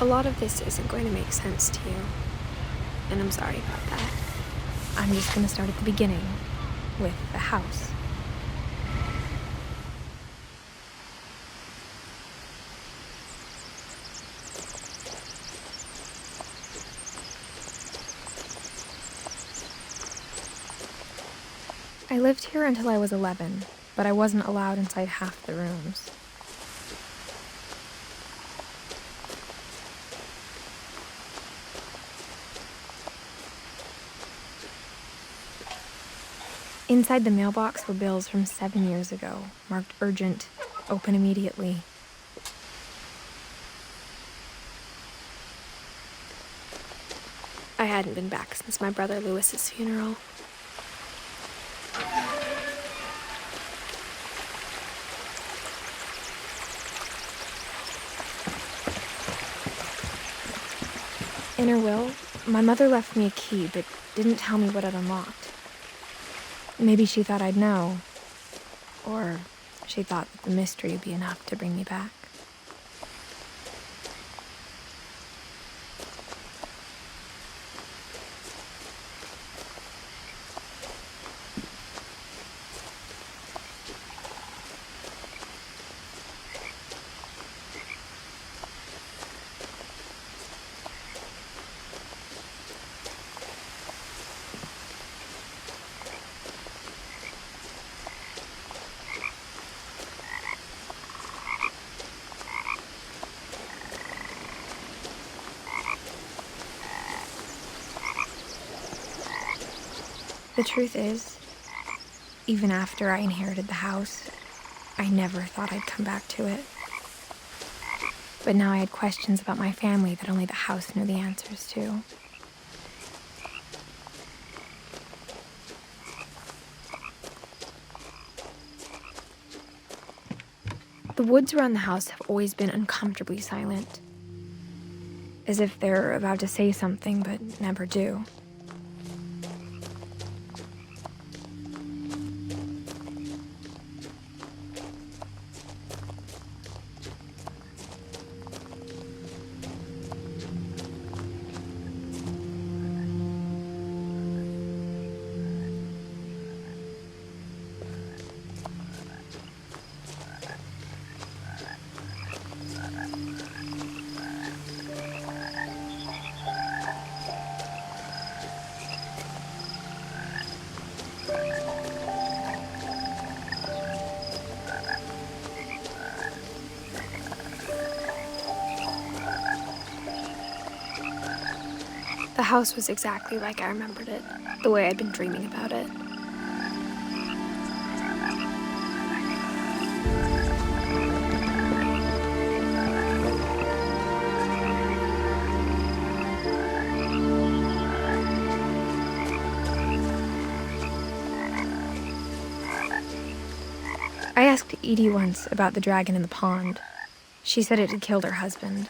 A lot of this isn't going to make sense to you, and I'm sorry about that. I'm just going to start at the beginning, with the house. I lived here until I was 11, but I wasn't allowed inside half the rooms. Inside the mailbox were bills from 7 years ago, marked urgent, open immediately. I hadn't been back since my brother Lewis's funeral. In her will, my mother left me a key, but didn't tell me what it unlocked. Maybe she thought I'd know, or she thought that the mystery would be enough to bring me back. The truth is, even after I inherited the house, I never thought I'd come back to it. But now I had questions about my family that only the house knew the answers to. The woods around the house have always been uncomfortably silent, as if they're about to say something but never do. The house was exactly like I remembered it, the way I'd been dreaming about it. I asked Edie once about the dragon in the pond. She said it had killed her husband.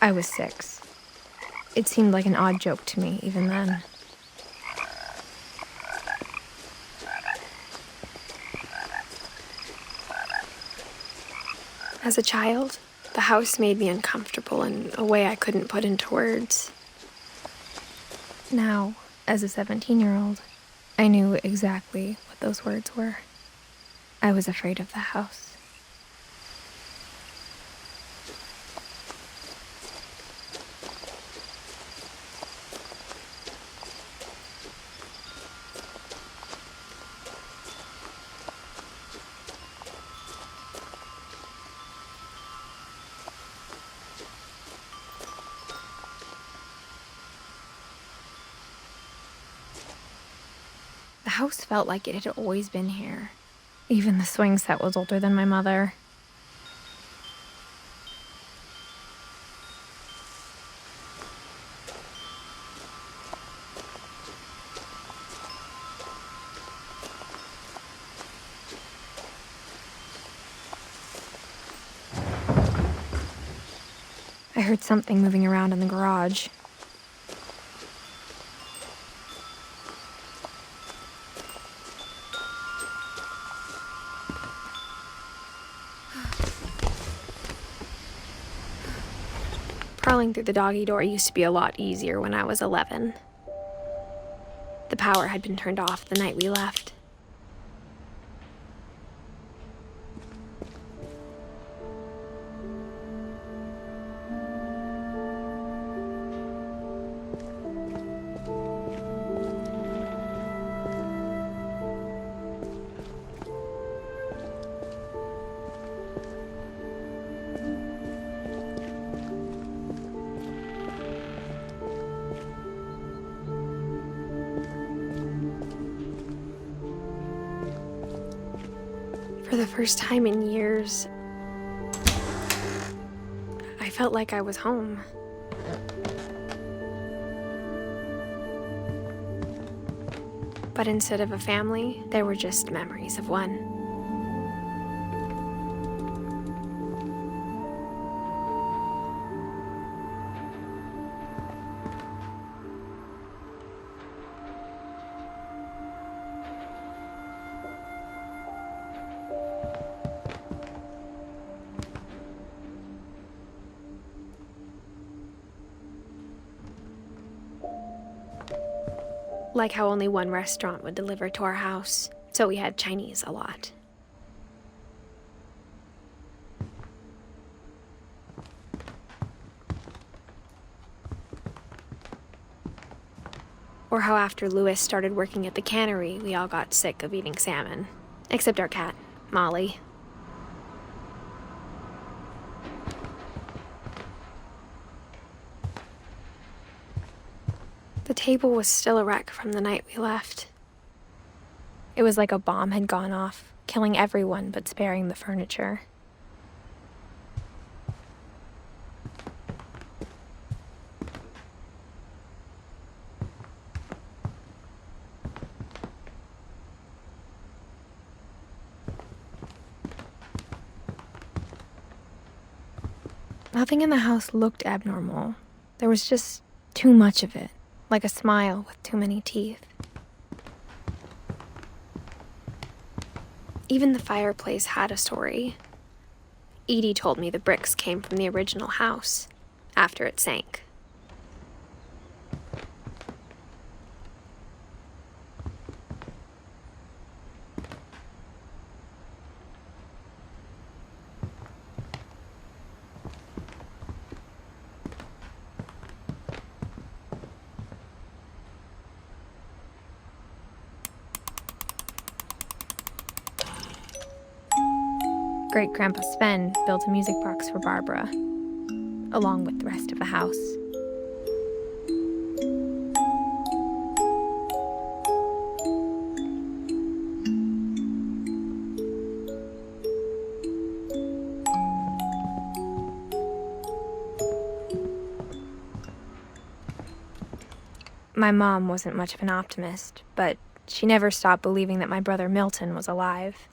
I was 6. It seemed like an odd joke to me, even then. As a child, the house made me uncomfortable in a way I couldn't put into words. Now, as a 17-year-old, I knew exactly what those words were. I was afraid of the house. The house felt like it had always been here. Even the swing set was older than my mother. I heard something moving around in the garage. Crawling through the doggy door used to be a lot easier when I was 11. The power had been turned off the night we left. For the first time in years, I felt like I was home. But instead of a family, there were just memories of one. Like how only one restaurant would deliver to our house, so we had Chinese a lot. Or how after Louis started working at the cannery, we all got sick of eating salmon. Except our cat, Molly. The table was still a wreck from the night we left. It was like a bomb had gone off, killing everyone but sparing the furniture. Nothing in the house looked abnormal. There was just too much of it, like a smile with too many teeth. Even the fireplace had a story. Edie told me the bricks came from the original house, after it sank. Great-Grandpa Sven built a music box for Barbara, along with the rest of the house. My mom wasn't much of an optimist, but she never stopped believing that my brother Milton was alive.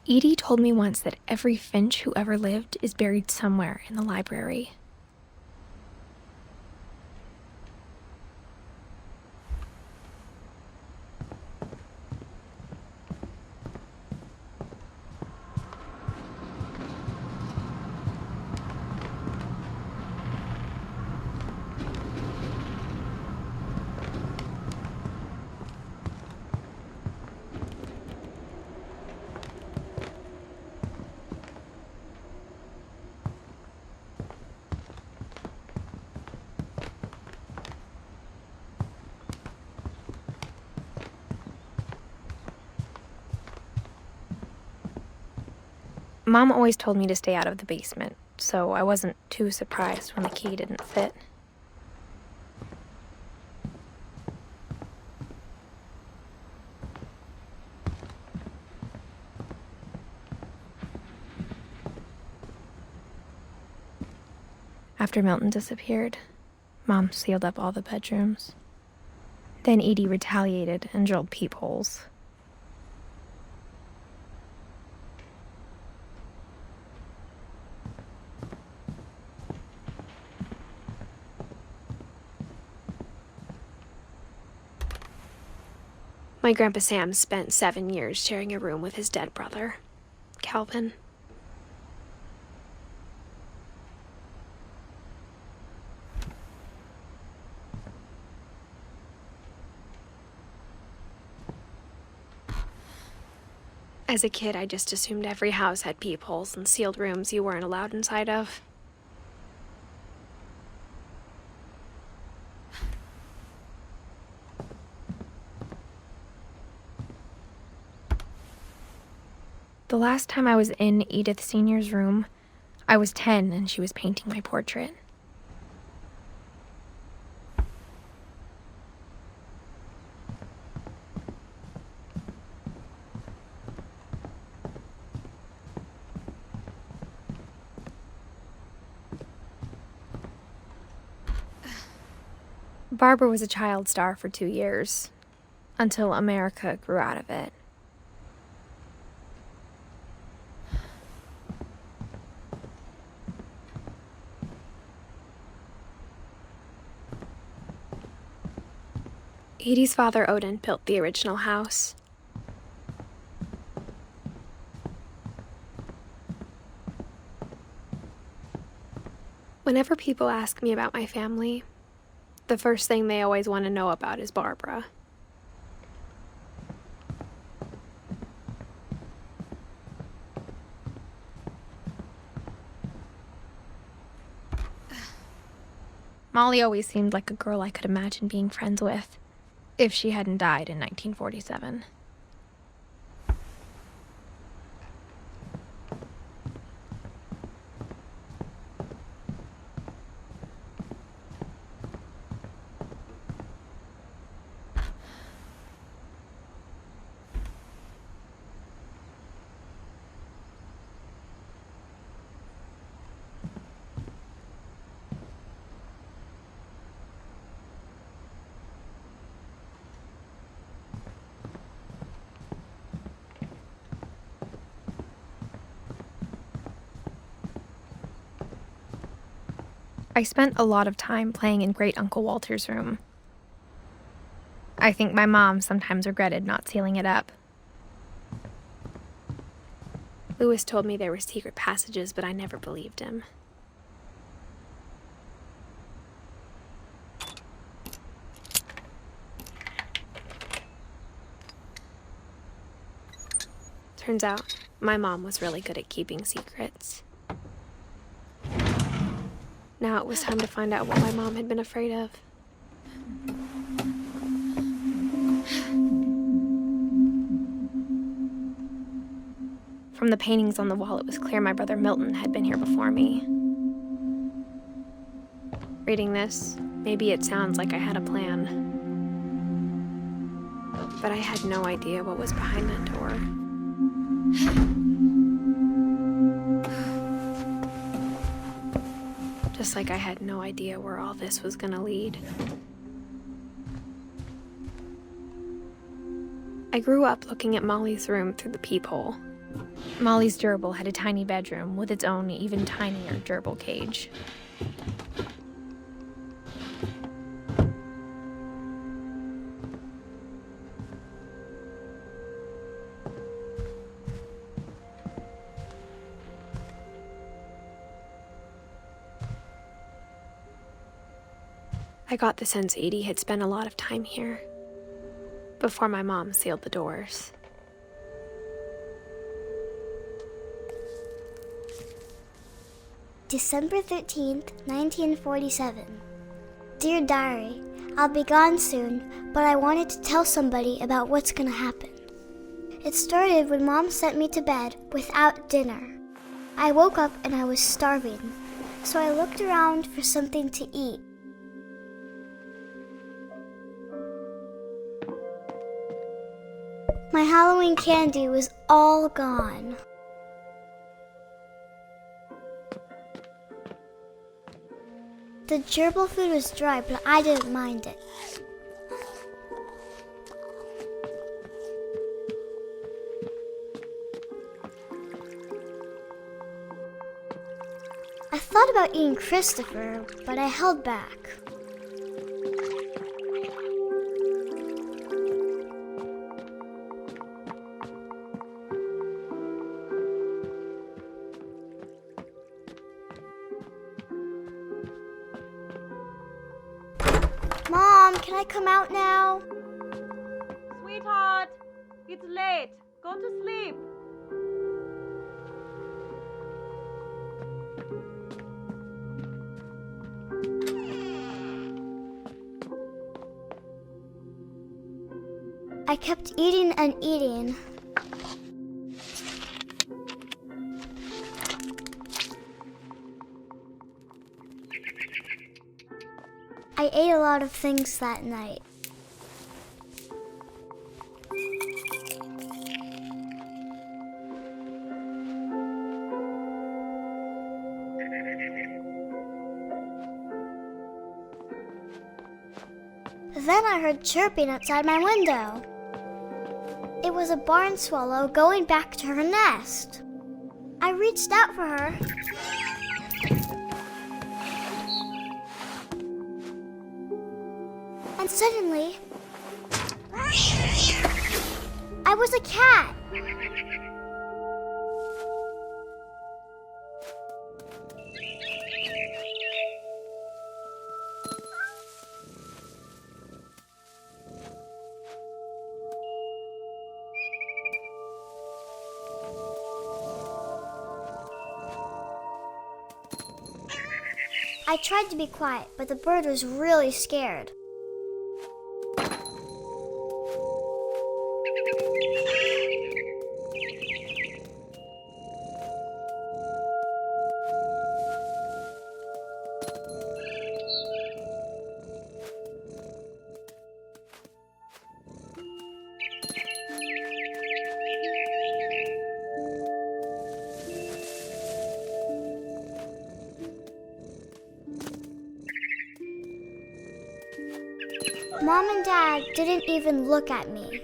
Edie told me once that every Finch who ever lived is buried somewhere in the library. Mom always told me to stay out of the basement, so I wasn't too surprised when the key didn't fit. After Milton disappeared, Mom sealed up all the bedrooms. Then Edie retaliated and drilled peepholes. My Grandpa Sam spent 7 years sharing a room with his dead brother, Calvin. As a kid, I just assumed every house had peepholes and sealed rooms you weren't allowed inside of. The last time I was in Edith Sr.'s room, I was 10 and she was painting my portrait. Barbara was a child star for 2 years, until America grew out of it. Edie's father, Odin, built the original house. Whenever people ask me about my family, the first thing they always want to know about is Barbara. Molly always seemed like a girl I could imagine being friends with, if she hadn't died in 1947. I spent a lot of time playing in Great Uncle Walter's room. I think my mom sometimes regretted not sealing it up. Lewis told me there were secret passages, but I never believed him. Turns out, my mom was really good at keeping secrets. Now it was time to find out what my mom had been afraid of. From the paintings on the wall, it was clear my brother Milton had been here before me. Reading this, maybe it sounds like I had a plan. But I had no idea what was behind that door. Just like I had no idea where all this was gonna lead. I grew up looking at Molly's room through the peephole. Molly's gerbil had a tiny bedroom with its own even tinier gerbil cage. I got the sense Edie had spent a lot of time here, before my mom sealed the doors. December 13th, 1947. Dear Diary, I'll be gone soon, but I wanted to tell somebody about what's gonna happen. It started when Mom sent me to bed without dinner. I woke up and I was starving, so I looked around for something to eat. My Halloween candy was all gone. The gerbil food was dry, but I didn't mind it. I thought about eating Christopher, but I held back. Mom, can I come out now? Sweetheart, it's late. Go to sleep. I kept eating and eating. I ate a lot of things that night. Then I heard chirping outside my window. It was a barn swallow going back to her nest. I reached out for her. And suddenly, I was a cat. I tried to be quiet, but the bird was really scared. Mom and Dad didn't even look at me.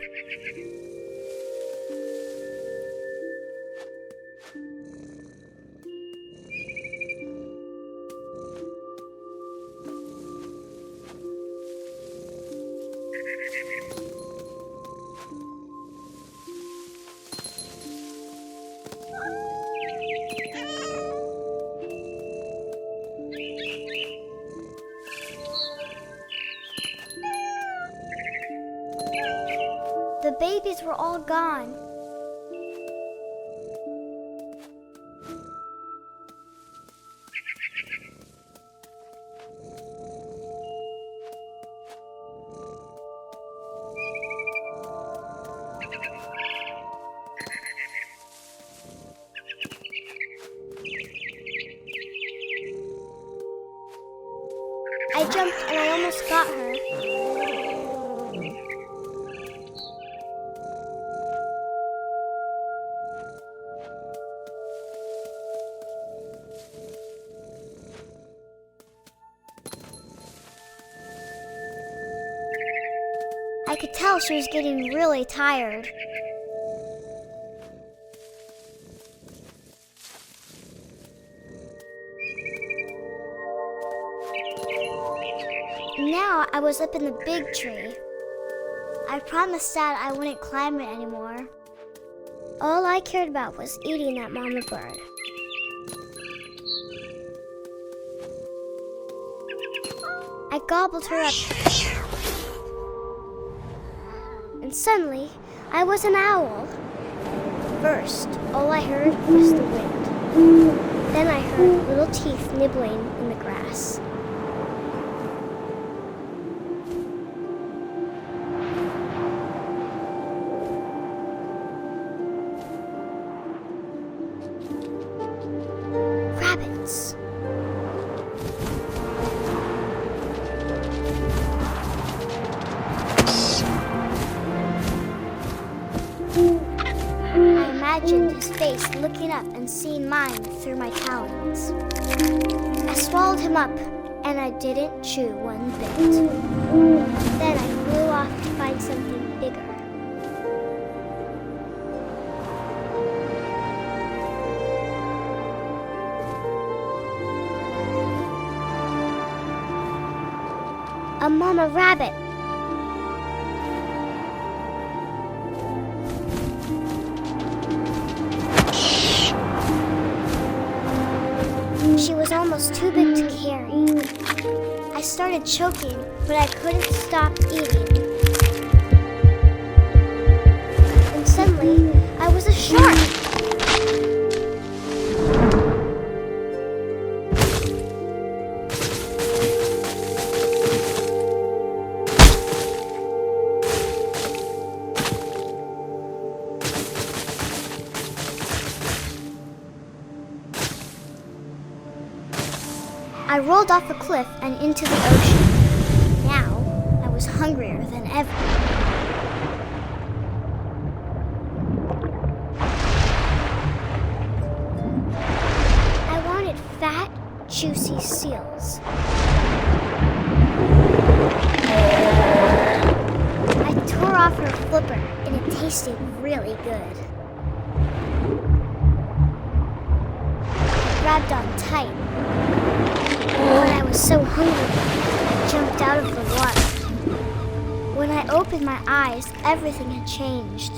The babies were all gone. I jumped and I almost got her. I could tell she was getting really tired. Now I was up in the big tree. I promised Dad I wouldn't climb it anymore. All I cared about was eating that mama bird. I gobbled her up. And suddenly, I was an owl. First, all I heard was the wind. Then I heard little teeth nibbling in the grass. Rabbits. I imagined his face looking up and seeing mine through my talons. I swallowed him up, and I didn't chew one bit. Then I flew off to find something bigger. A mama rabbit. She was almost too big to carry. I started choking, but I couldn't stop eating. And suddenly, I was a shark. I rolled off a cliff and into the ocean. Now, I was hungrier than ever. I wanted fat, juicy seals. I tore off her flipper, and it tasted really good. I grabbed on tight. But I was so hungry, I jumped out of the water. When I opened my eyes, everything had changed.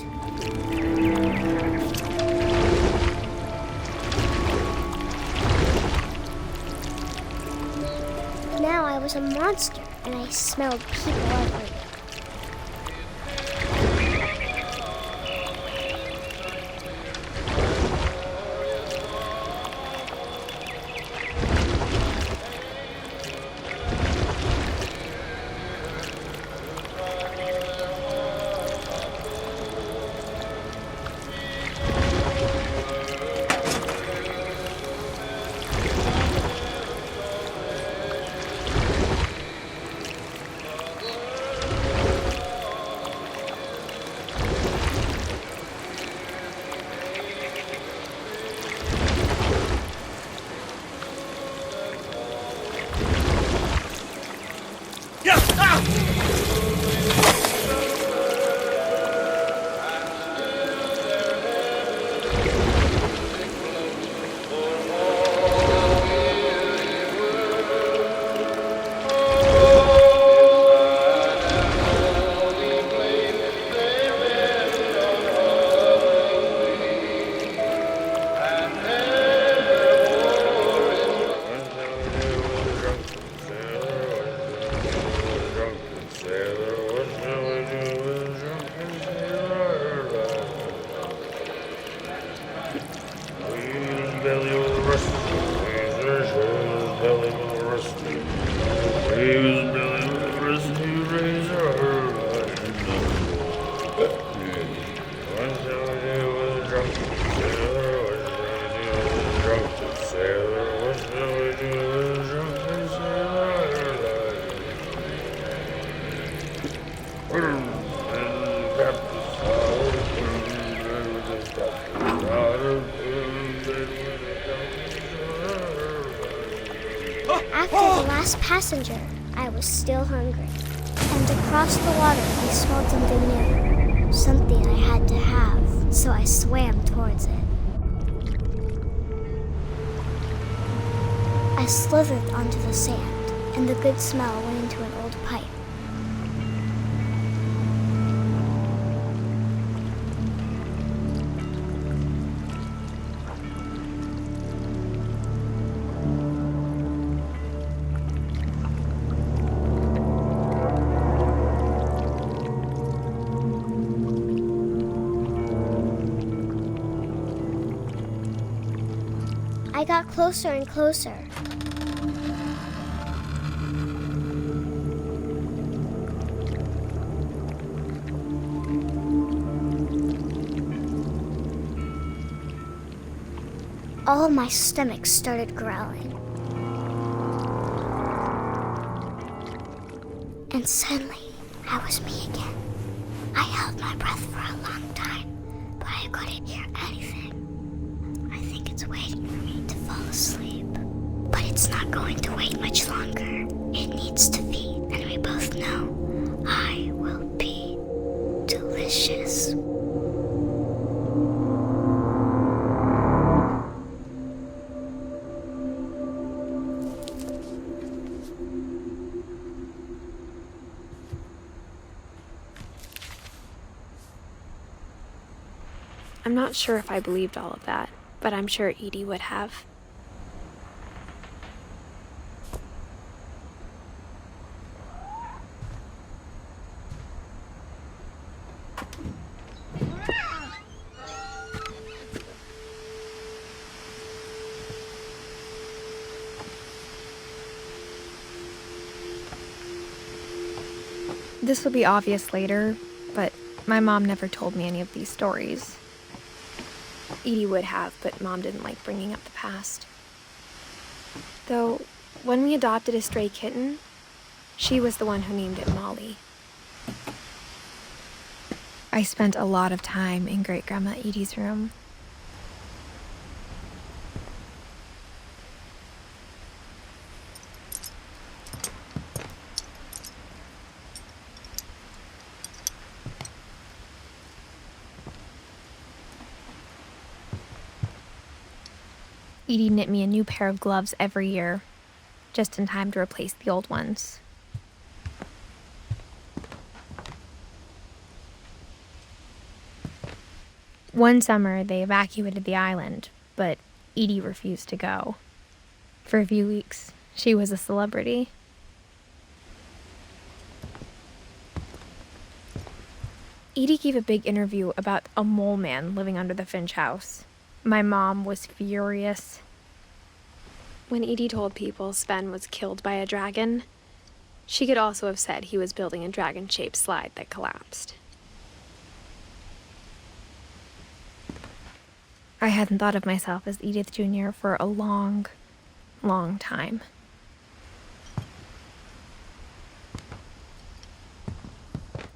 Now I was a monster, and I smelled people everywhere. After the last passenger, I was still hungry. And across the water, I smelled something new. Something I had to have, so I swam towards it. I slithered onto the sand, and the good smell went into an old pipe. I got closer and closer. All of my stomach started growling. And suddenly, I was me again. I held my breath for a long time, but I couldn't hear anything. I think it's waiting for me to fall asleep. But it's not going to wait much longer. It needs to feed, and we both know I will be delicious. I'm not sure if I believed all of that, but I'm sure Edie would have. This will be obvious later, but my mom never told me any of these stories. Edie would have, but Mom didn't like bringing up the past. Though, when we adopted a stray kitten, she was the one who named it Molly. I spent a lot of time in Great-Grandma Edie's room. Edie knit me a new pair of gloves every year, just in time to replace the old ones. One summer, they evacuated the island, but Edie refused to go. For a few weeks, she was a celebrity. Edie gave a big interview about a mole man living under the Finch house. My mom was furious. When Edie told people Sven was killed by a dragon, she could also have said he was building a dragon-shaped slide that collapsed. I hadn't thought of myself as Edith Jr. for a long, long time.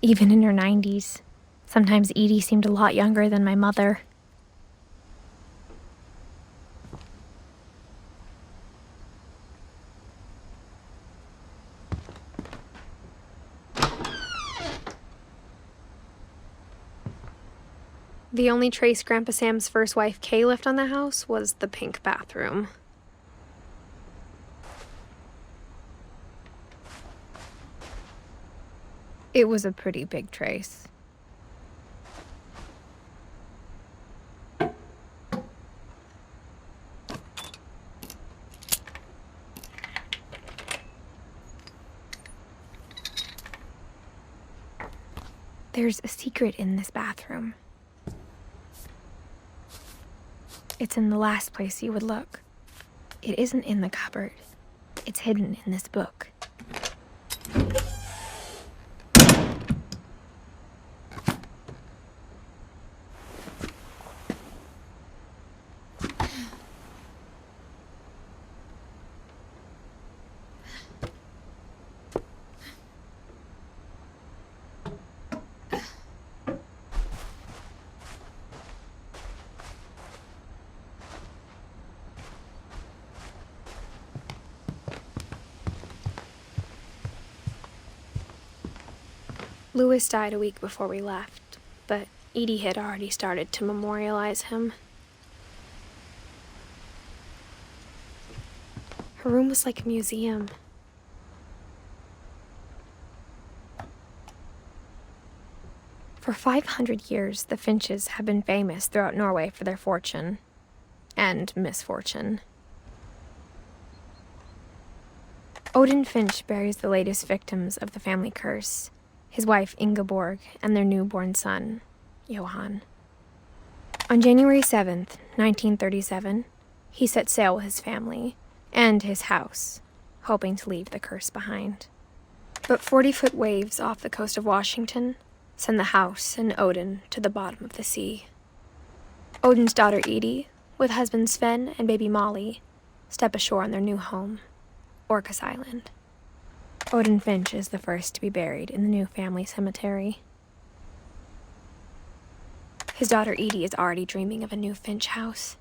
Even in her 90s, sometimes Edie seemed a lot younger than my mother. The only trace Grandpa Sam's first wife, Kay, left on the house was the pink bathroom. It was a pretty big trace. There's a secret in this bathroom. It's in the last place you would look. It isn't in the cupboard. It's hidden in this book. Louis died a week before we left, but Edie had already started to memorialize him. Her room was like a museum. For 500 years, the Finches have been famous throughout Norway for their fortune and misfortune. Odin Finch buries the latest victims of the family curse, his wife Ingeborg and their newborn son, Johan. On January 7th, 1937, he set sail with his family and his house, hoping to leave the curse behind. But 40-foot waves off the coast of Washington send the house and Odin to the bottom of the sea. Odin's daughter Edie, with husband Sven and baby Molly, step ashore on their new home, Orcas Island. Odin Finch is the first to be buried in the new family cemetery. His daughter Edie is already dreaming of a new Finch house.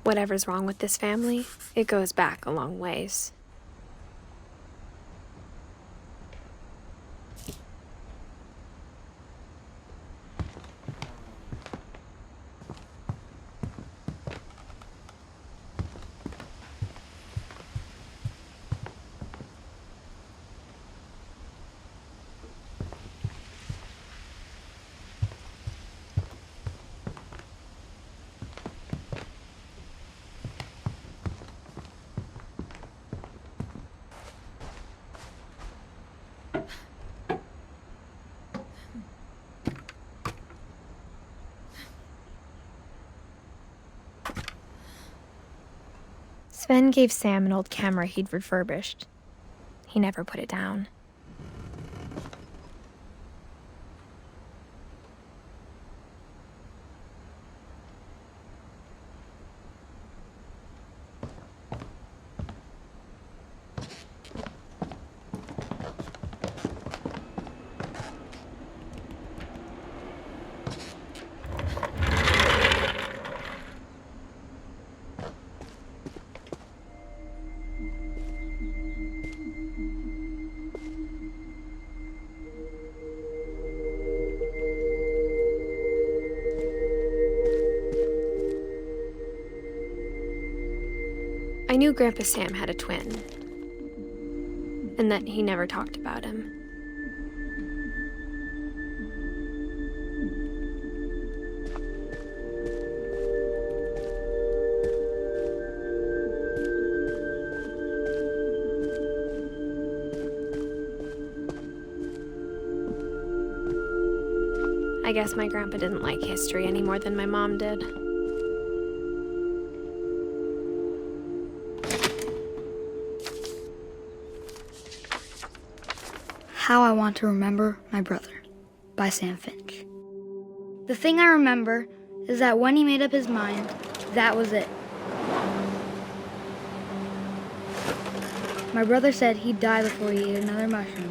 Whatever's wrong with this family, it goes back a long ways. Sven gave Sam an old camera he'd refurbished. He never put it down. I knew Grandpa Sam had a twin, and that he never talked about him. I guess my grandpa didn't like history any more than my mom did. How I Want to Remember My Brother by Sam Finch. The thing I remember is that when he made up his mind, that was it. My brother said he'd die before he ate another mushroom,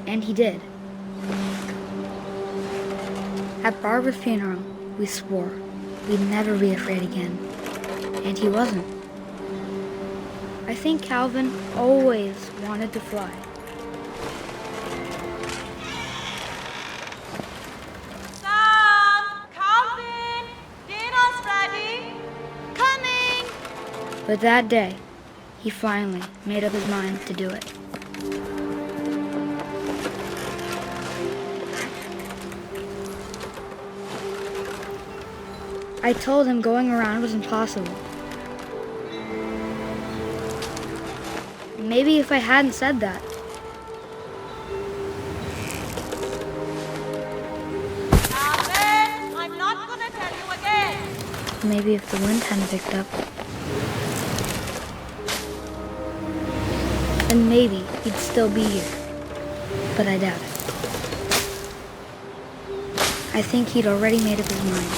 and he did. At Barbara's funeral, we swore we'd never be afraid again, and he wasn't. I think Calvin always wanted to fly. But that day, he finally made up his mind to do it. I told him going around was impossible. Maybe if I hadn't said that, Alvin, I'm not gonna tell you again. maybe if the wind hadn't picked up, then maybe he'd still be here. But I doubt it. I think he'd already made up his mind.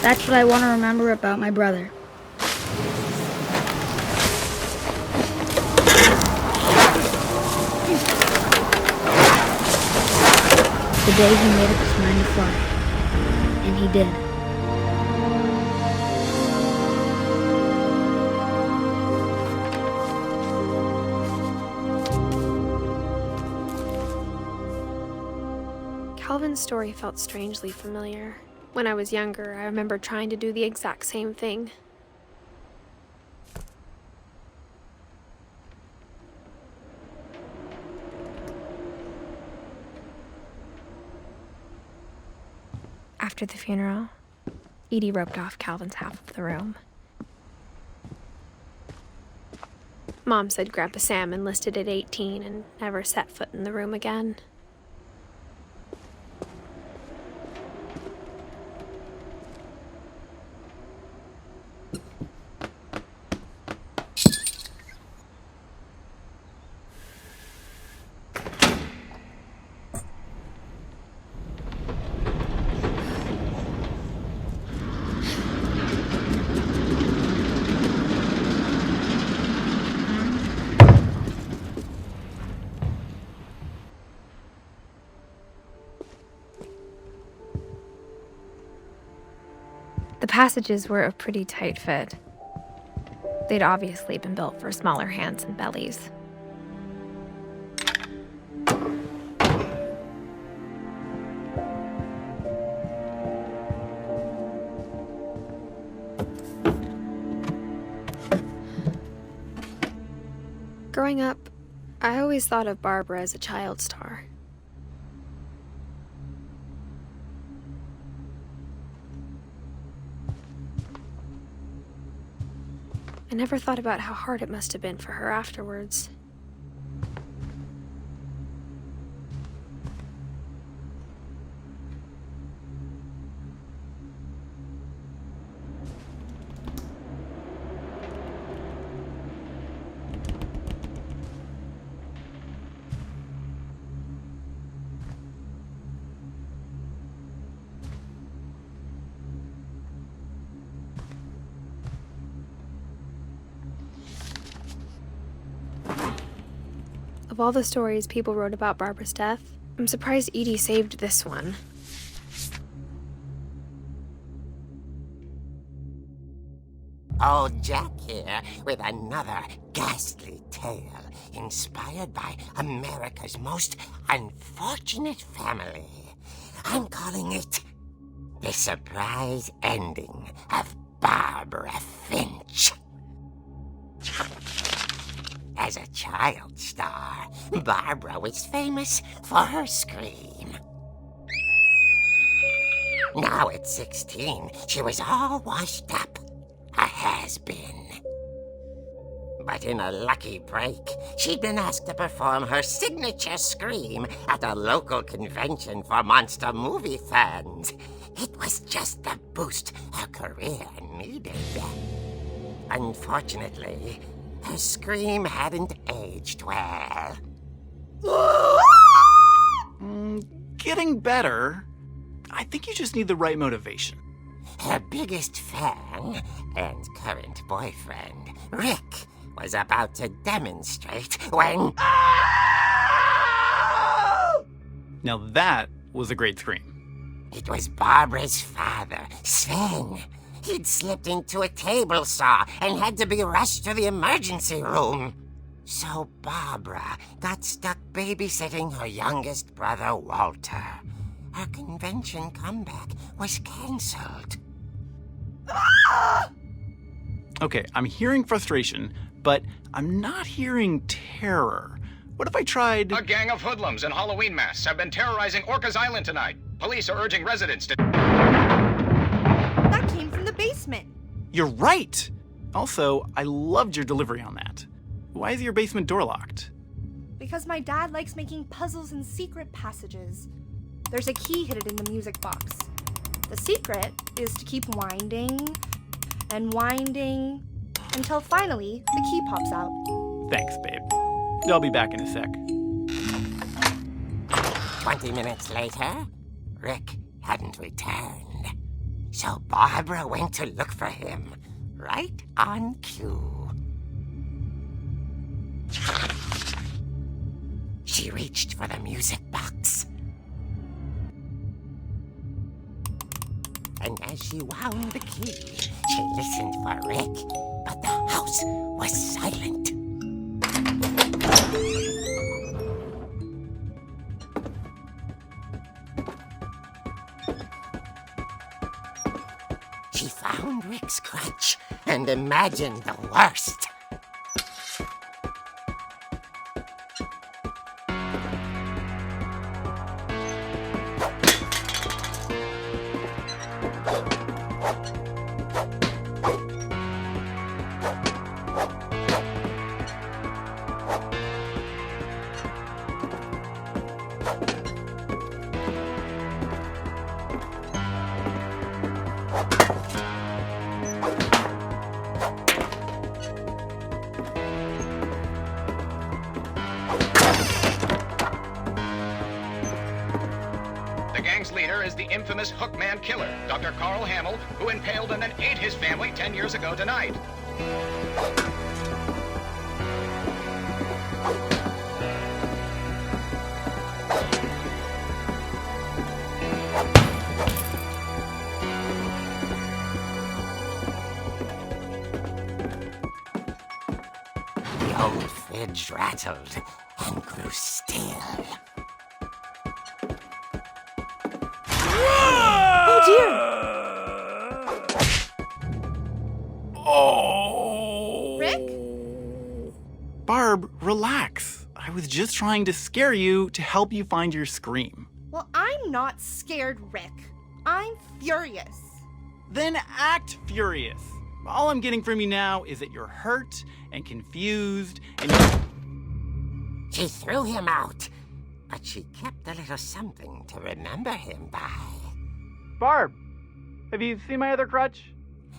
That's what I want to remember about my brother. The day he made up his mind to fly. And he did. Calvin's story felt strangely familiar. When I was younger, I remember trying to do the exact same thing. After the funeral, Edie roped off Calvin's half of the room. Mom said Grandpa Sam enlisted at 18 and never set foot in the room again. The passages were a pretty tight fit. They'd obviously been built for smaller hands and bellies. Growing up, I always thought of Barbara as a child star. I never thought about how hard it must have been for her afterwards. Of all the stories people wrote about Barbara's death, I'm surprised Edie saved this one. Old Jack here with another ghastly tale inspired by America's most unfortunate family. I'm calling it The Surprise Ending of Barbara Finch. As a child star, Barbara was famous for her scream. Now at 16, she was all washed up. A has-been. But in a lucky break, she'd been asked to perform her signature scream at a local convention for monster movie fans. It was just the boost her career needed. Unfortunately, her scream hadn't aged well. Getting better. I think you just need the right motivation. Her biggest fan and current boyfriend, Rick, was about to demonstrate when... Now that was a great scream. It was Barbara's father, Sven. He'd slipped into a table saw and had to be rushed to the emergency room. So Barbara got stuck babysitting her youngest brother, Walter. Her convention comeback was cancelled. Okay, I'm hearing frustration, but I'm not hearing terror. What if I tried... A gang of hoodlums in Halloween masks have been terrorizing Orcas Island tonight. Police are urging residents to... That came from the basement. You're right! Also, I loved your delivery on that. Why is your basement door locked? Because my dad likes making puzzles and secret passages. There's a key hidden in the music box. The secret is to keep winding and winding until finally the key pops out. Thanks, babe. I'll be back in a sec. 20 minutes later, Rick hadn't returned. So Barbara went to look for him, right on cue. She reached for the music box. And as she wound the key, she listened for Rick, but the house was silent. She found Rick's crutch and imagined the worst. The gang's leader is the infamous Hookman killer, Dr. Carl Hamill, who impaled and then ate his family 10 years ago tonight. The old fridge rattled and grew still. Oh dear! Oh! Rick? Barb, relax. I was just trying to scare you to help you find your scream. Well, I'm not scared, Rick. I'm furious. Then act furious. All I'm getting from you now is that you're hurt and confused and She threw him out, but she kept a little something to remember him by. Barb, have you seen my other crutch?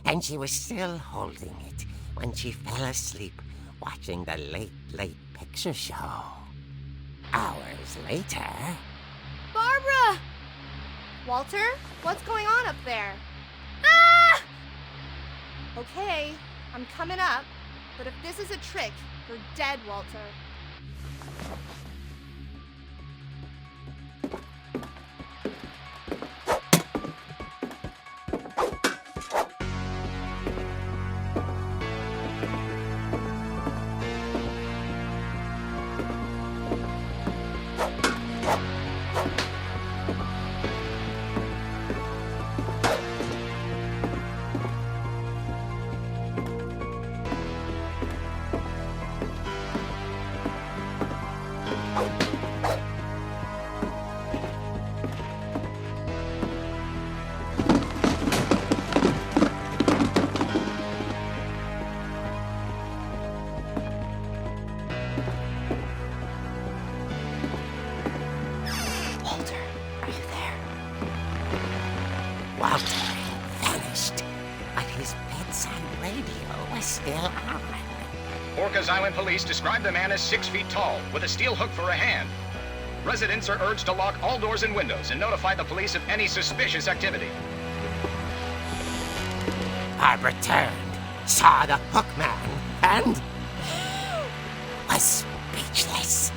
And she was still holding it when she fell asleep watching the late picture show. Hours later... Barbara! Walter, what's going on up there? Ah! Okay, I'm coming up, but if this is a trick, you're dead, Walter. Walter had vanished, but his bedside radio was still on. Orcas Island police describe the man as 6 feet tall, with a steel hook for a hand. Residents are urged to lock all doors and windows and notify the police of any suspicious activity. Barbara turned, saw the hook man, and was speechless.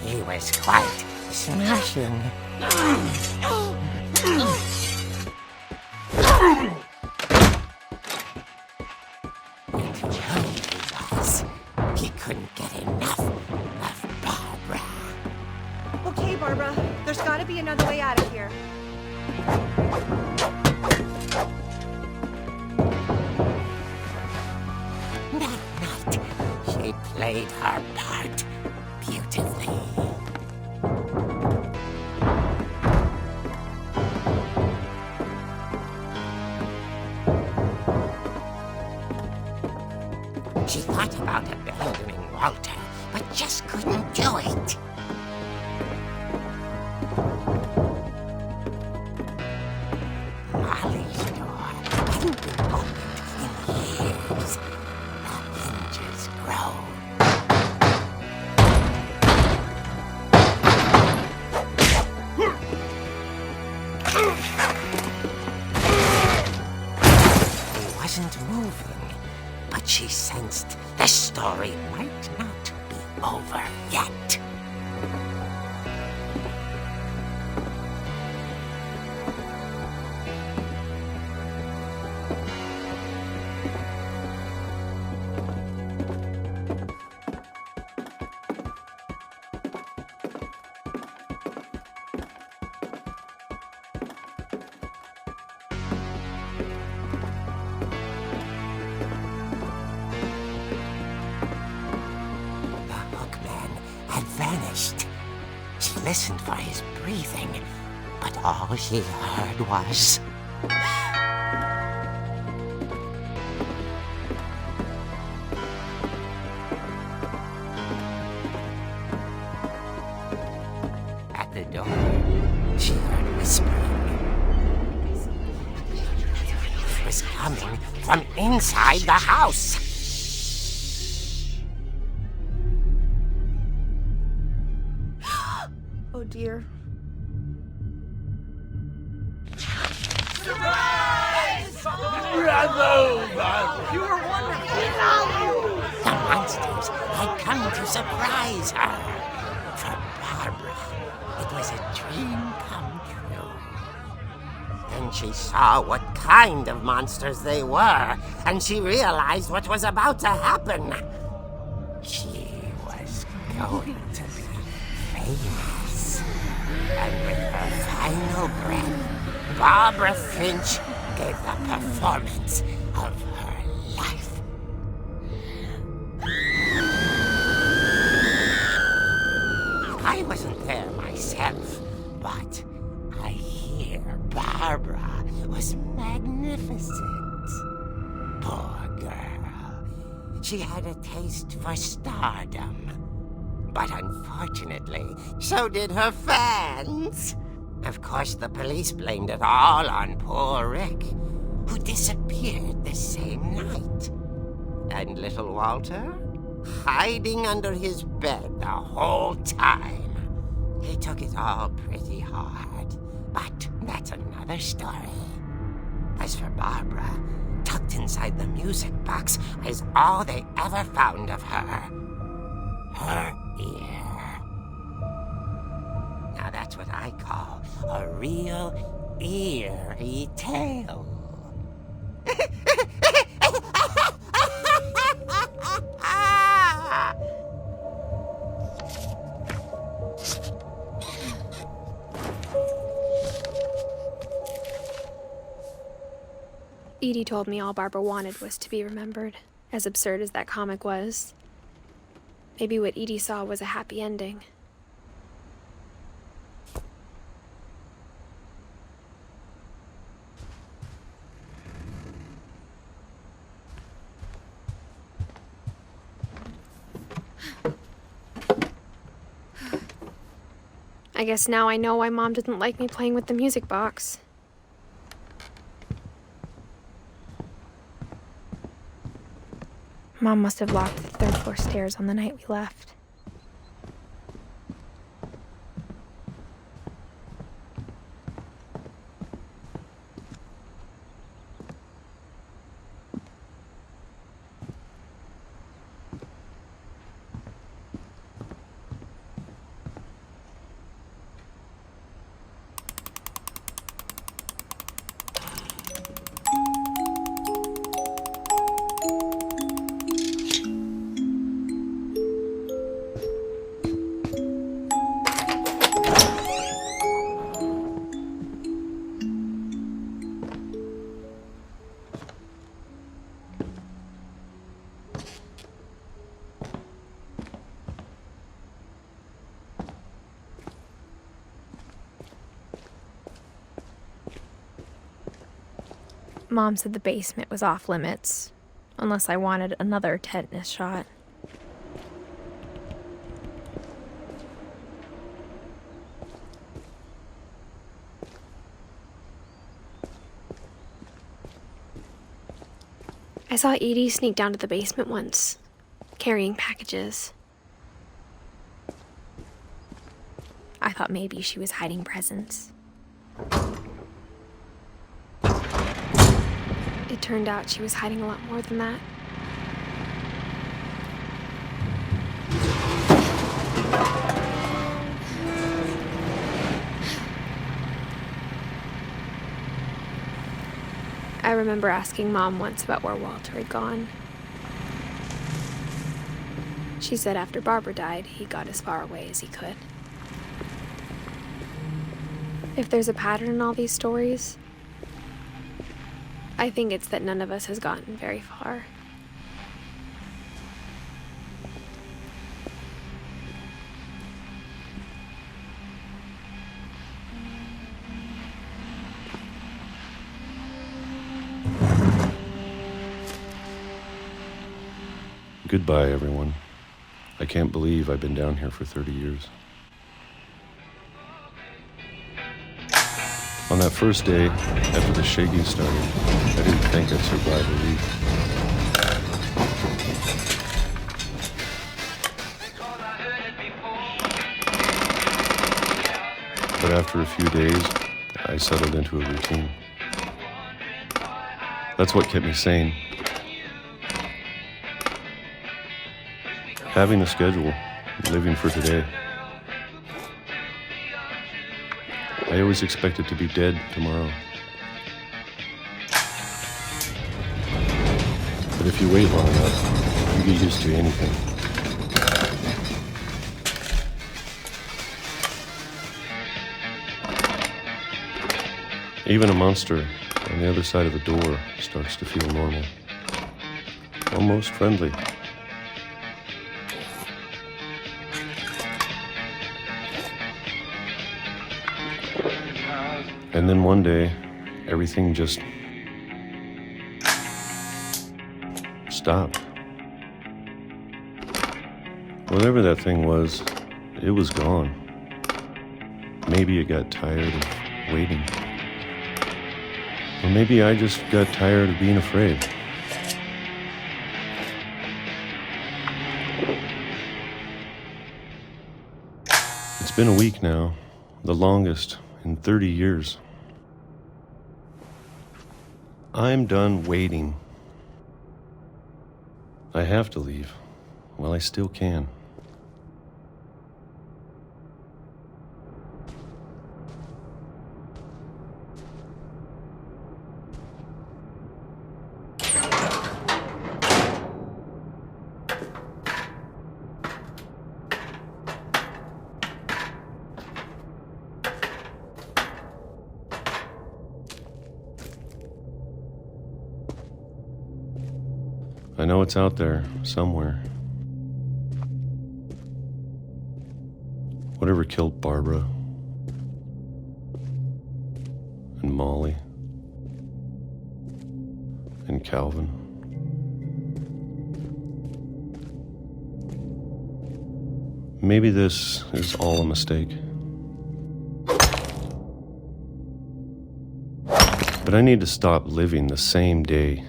He was quite smashing. He couldn't get enough of Barbara. Okay, Barbara, there's gotta be another way out of here. That night, she played her part beautifully. She thought about abandoning Walter, but just couldn't do it. Molly's door hadn't been opened in years. The hinges groaned. He wasn't moving, but she sensed the story might not be over yet. Vanished. She listened for his breathing, but all she heard was... At the door, she heard whispering. It was coming from inside the house. Oh dear. The monsters had come to surprise her. For Barbara, it was a dream come true. Then she saw what kind of monsters they were, and she realized what was about to happen. She was going to be famous. And with her final breath, Barbara Finch gave the performance of her life. I wasn't there myself, but I hear Barbara was magnificent. Poor girl. She had a taste for stardom. But unfortunately, so did her fans. Of course, the police blamed it all on poor Rick, who disappeared the same night. And little Walter? Hiding under his bed the whole time. He took it all pretty hard, but that's another story. As for Barbara, tucked inside the music box is all they ever found of her. Her ear. Now that's what I call a real eerie tale. Edie told me all Barbara wanted was to be remembered, as absurd as that comic was. Maybe what Edie saw was a happy ending. I guess now I know why Mom didn't like me playing with the music box. Mom must have locked the third floor stairs on the night we left. Mom said the basement was off limits, unless I wanted another tetanus shot. I saw Edie sneak down to the basement once, carrying packages. I thought maybe she was hiding presents. It turned out she was hiding a lot more than that. I remember asking Mom once about where Walter had gone. She said after Barbara died, he got as far away as he could. If there's a pattern in all these stories, I think it's that none of us has gotten very far. Goodbye, everyone. I can't believe I've been down here for 30 years. On that first day, after the shaking started, I didn't think I'd survive a week. But after a few days, I settled into a routine. That's what kept me sane. Having a schedule, living for today. I always expected to be dead tomorrow. But if you wait long enough, you get used to anything. Even a monster on the other side of the door starts to feel normal. Almost friendly. And then one day, everything just stopped. Whatever that thing was, it was gone. Maybe it got tired of waiting. Or maybe I just got tired of being afraid. It's been a week now, the longest in 30 years. I'm done waiting. I have to leave while I still can. I know it's out there, somewhere. Whatever killed Barbara and Molly and Calvin. Maybe this is all a mistake. But I need to stop living the same day,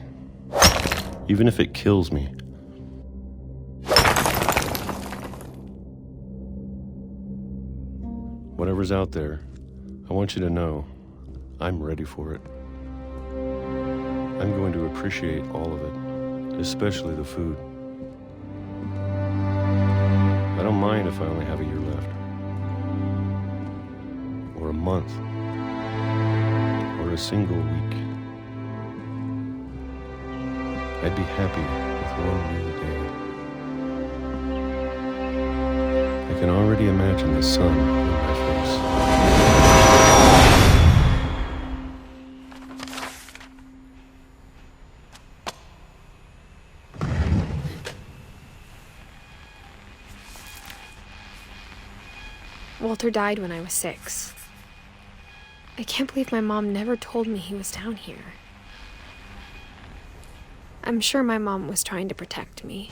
even if it kills me. Whatever's out there, I want you to know I'm ready for it. I'm going to appreciate all of it, especially the food. I don't mind if I only have a year left, or a month, or a single week. I'd be happy with one new day. I can already imagine the sun on my face. Walter died when I was 6. I can't believe my mom never told me he was down here. I'm sure my mom was trying to protect me.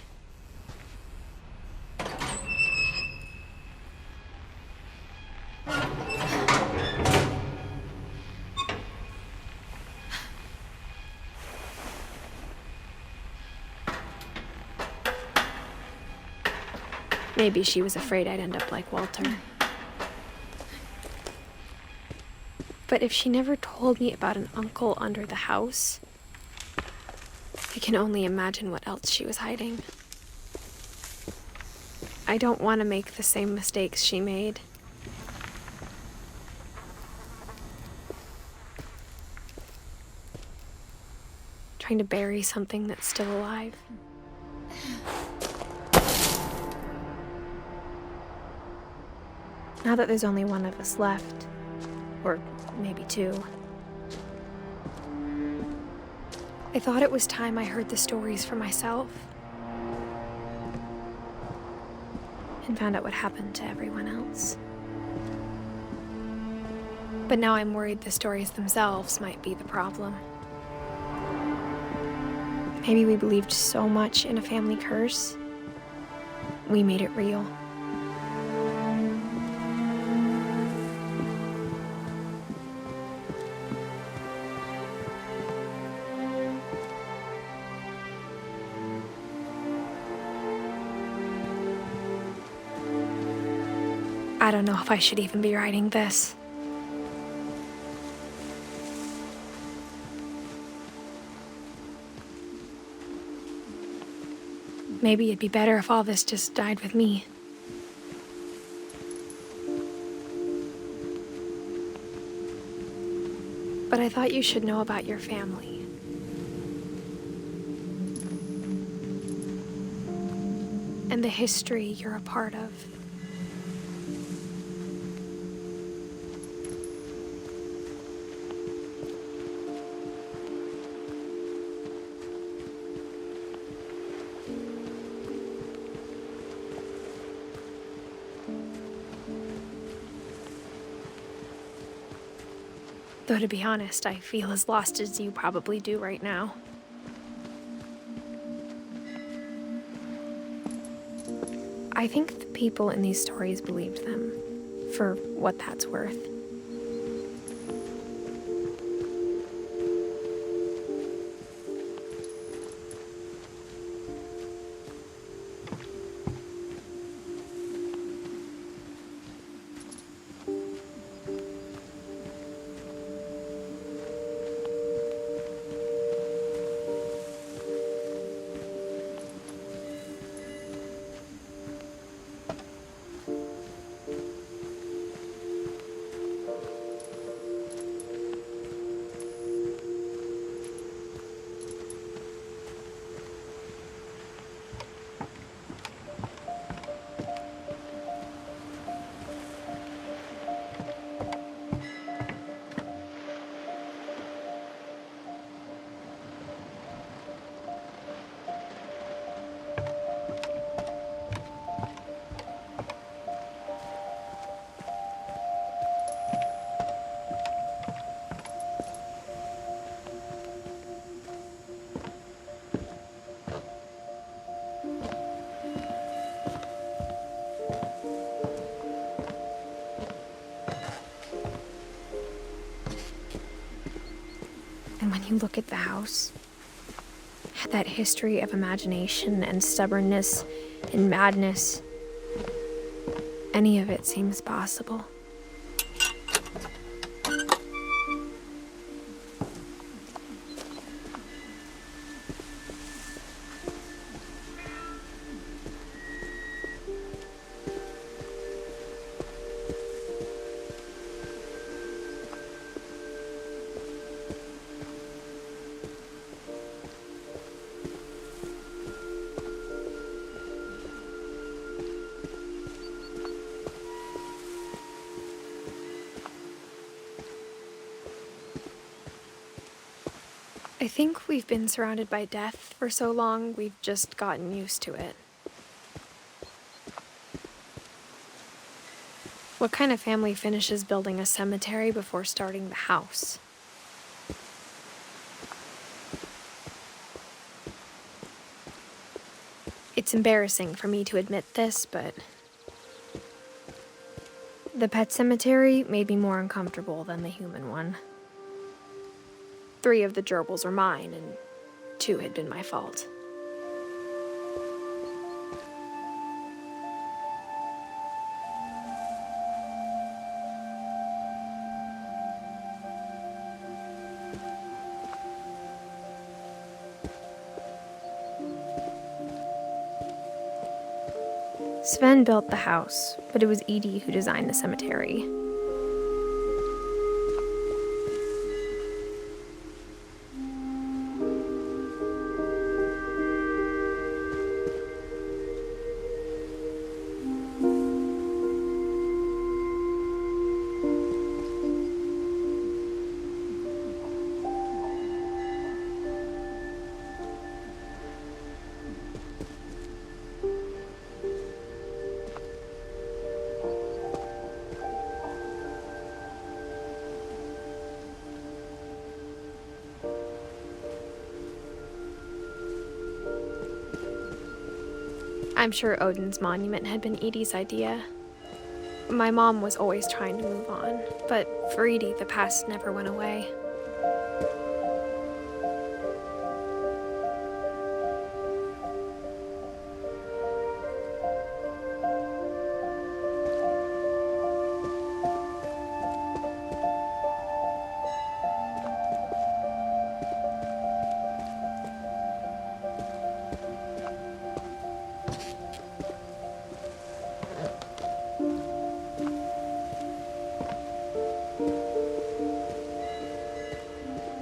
Maybe she was afraid I'd end up like Walter. But if she never told me about an uncle under the house, I can only imagine what else she was hiding. I don't want to make the same mistakes she made. Trying to bury something that's still alive. Now that there's only one of us left, or maybe 2, I thought it was time I heard the stories for myself and found out what happened to everyone else. But now I'm worried the stories themselves might be the problem. Maybe we believed so much in a family curse, we made it real. I don't know if I should even be writing this. Maybe it'd be better if all this just died with me. But I thought you should know about your family. And the history you're a part of. Though to be honest, I feel as lost as you probably do right now. I think the people in these stories believed them, for what that's worth. you look at the house, that history of imagination and stubbornness and madness, any of it seems possible. I think we've been surrounded by death for so long, we've just gotten used to it. What kind of family finishes building a cemetery before starting the house? It's embarrassing for me to admit this, but the pet cemetery made me more uncomfortable than the human one. 3 of the gerbils were mine, and 2 had been my fault. Sven built the house, but it was Edie who designed the cemetery. I'm sure Odin's monument had been Edie's idea. My mom was always trying to move on, but for Edie, the past never went away.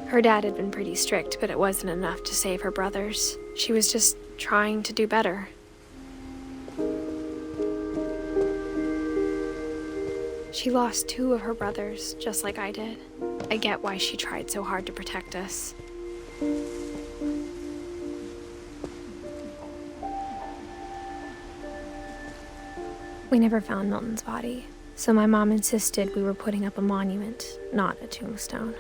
Her dad had been pretty strict, but it wasn't enough to save her brothers. She was just trying to do better. She lost 2 of her brothers, just like I did. I get why she tried so hard to protect us. We never found Milton's body, so my mom insisted we were putting up a monument, not a tombstone.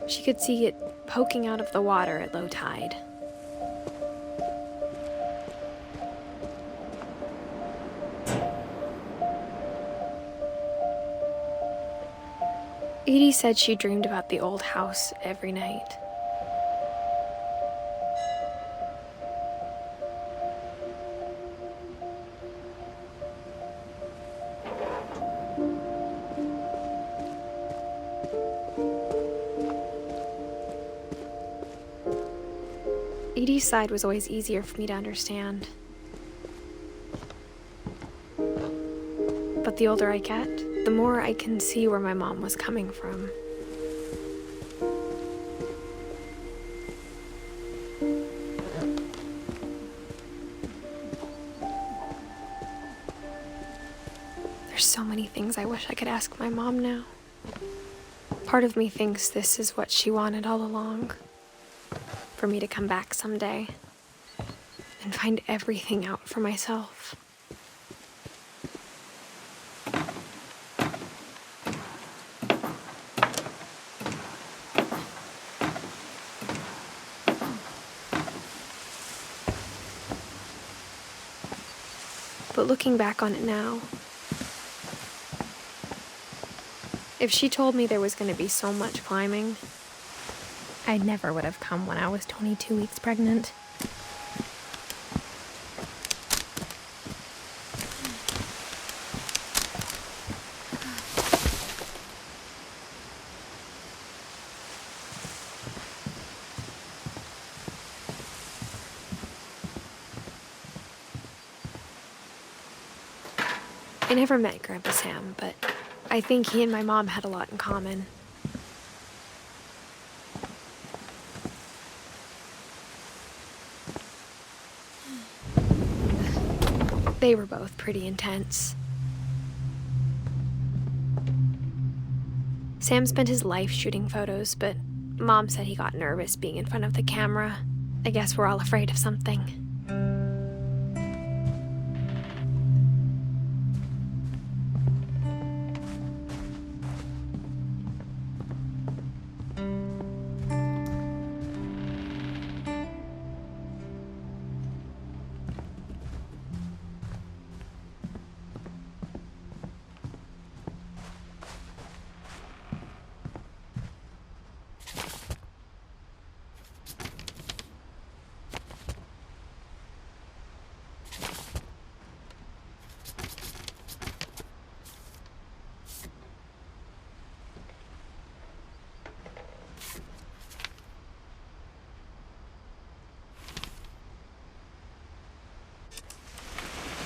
She could see it poking out of the water at low tide. Edie said she dreamed about the old house every night. Edie's side was always easier for me to understand. But the older I get, the more I can see where my mom was coming from. There's so many things I wish I could ask my mom now. Part of me thinks this is what she wanted all along. For me to come back someday and find everything out for myself. But looking back on it now, if she told me there was going to be so much climbing, I never would have come when I was 22 weeks pregnant. I never met Grandpa Sam, but I think he and my mom had a lot in common. They were both pretty intense. Sam spent his life shooting photos, but Mom said he got nervous being in front of the camera. I guess we're all afraid of something.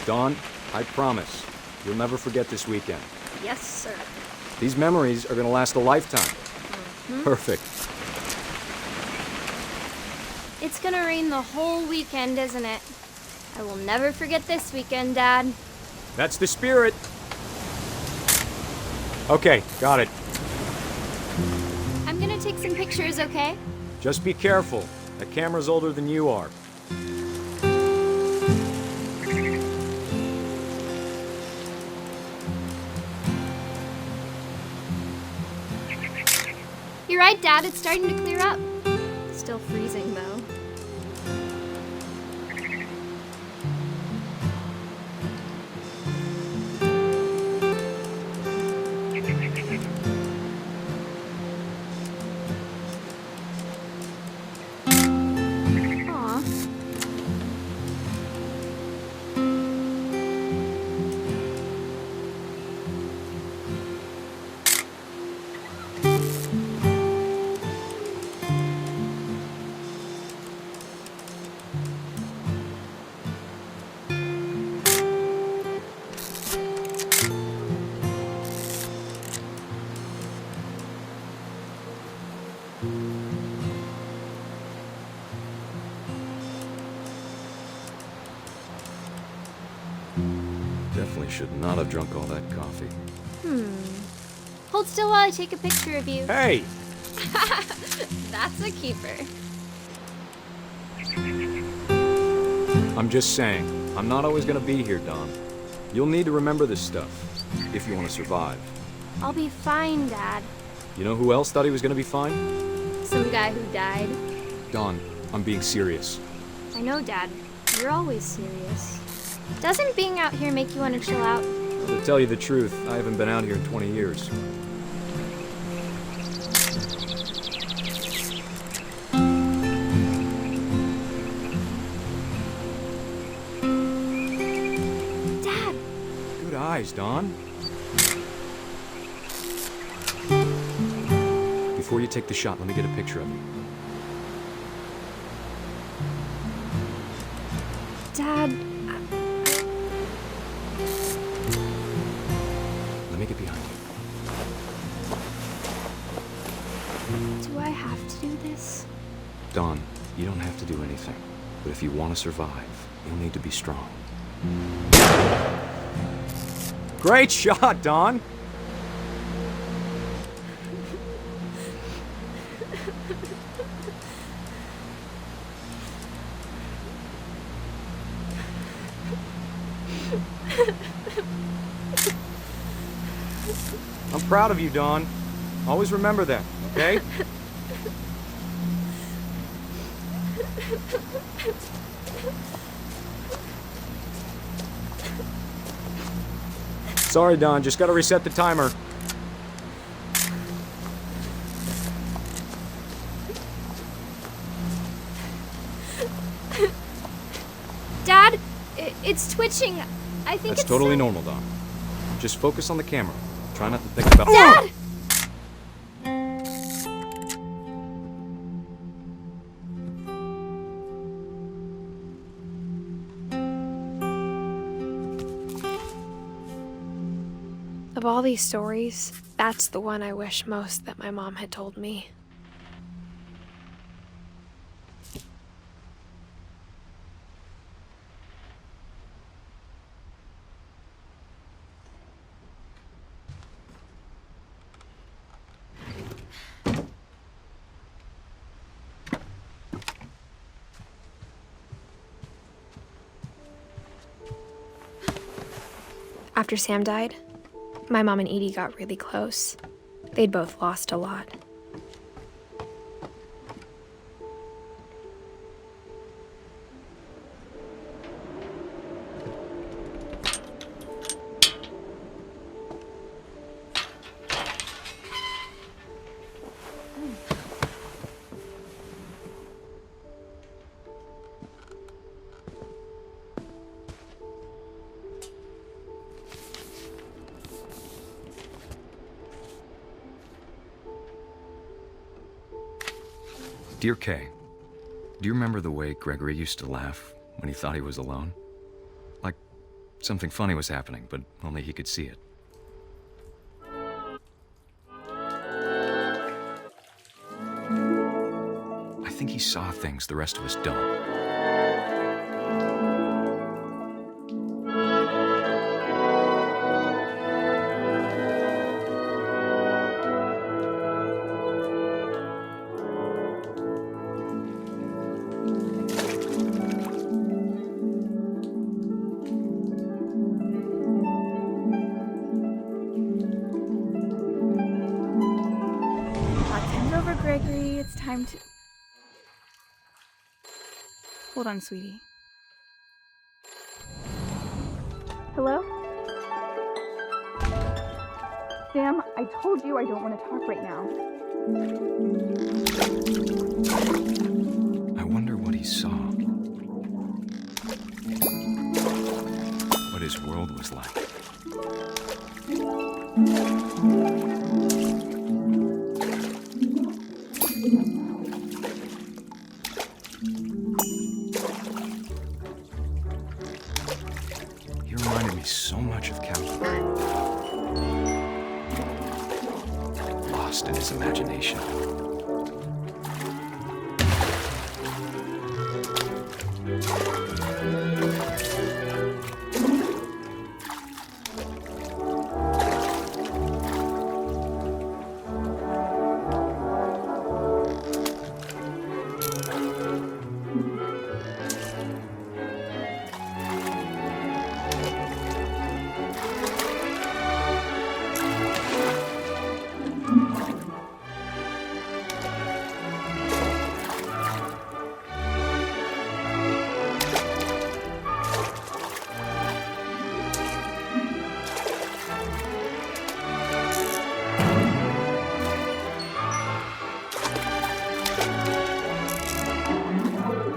Dawn, I promise, you'll never forget this weekend. Yes, sir. These memories are gonna last a lifetime. Perfect. It's gonna rain the whole weekend, isn't it? I will never forget this weekend, Dad. That's the spirit. Okay, got it. I'm gonna take some pictures, okay? Just be careful. That camera's older than you are. You're right, Dad. It's starting to clear up. Still freezing, though. Aw. Definitely should not have drunk all that coffee. Hold still while I take a picture of you. Hey! That's a keeper. I'm just saying, I'm not always gonna be here, Dawn. You'll need to remember this stuff, if you want to survive. I'll be fine, Dad. You know who else thought he was gonna be fine? Some guy who died. Dawn, I'm being serious. I know, Dad. You're always serious. Doesn't being out here make you want to chill out? Well, to tell you the truth, I haven't been out here in 20 years. Dad! Good eyes, Dawn. Before you take the shot, let me get a picture of you. Dad, Let me get behind you. do I have to do this? Dawn, you don't have to do anything. But if you want to survive, you'll need to be strong. Great shot, Dawn! I'm proud of you, Dawn. Always remember that, okay? Sorry, Don, just gotta reset the timer. Dad, it's twitching. I think That's it's totally normal, Don. Just focus on the camera. Try not to think about— Dad! Of all these stories, that's the one I wish most that my mom had told me. After Sam died, my mom and Edie got really close. They'd both lost a lot. Dear Kay, do you remember the way Gregory used to laugh when he thought he was alone? Like something funny was happening, but only he could see it. I think he saw things the rest of us don't. Gregory, it's time to... Hold on, sweetie. Hello? Sam, I told you I don't want to talk right now. I wonder what he saw. What his world was like. He reminded me so much of Calvin. Lost in his imagination.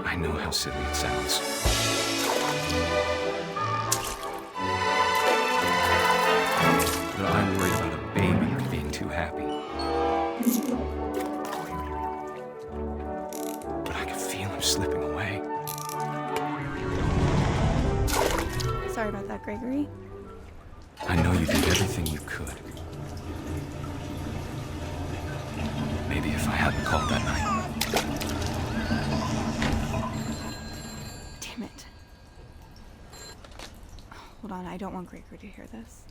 I know how silly it sounds. But I'm worried about a baby being too happy. But I can feel him slipping away. Sorry about that, Gregory. I know you did everything you could. Maybe if I hadn't called that night. Damn it. Hold on, I don't want Gregory to hear this.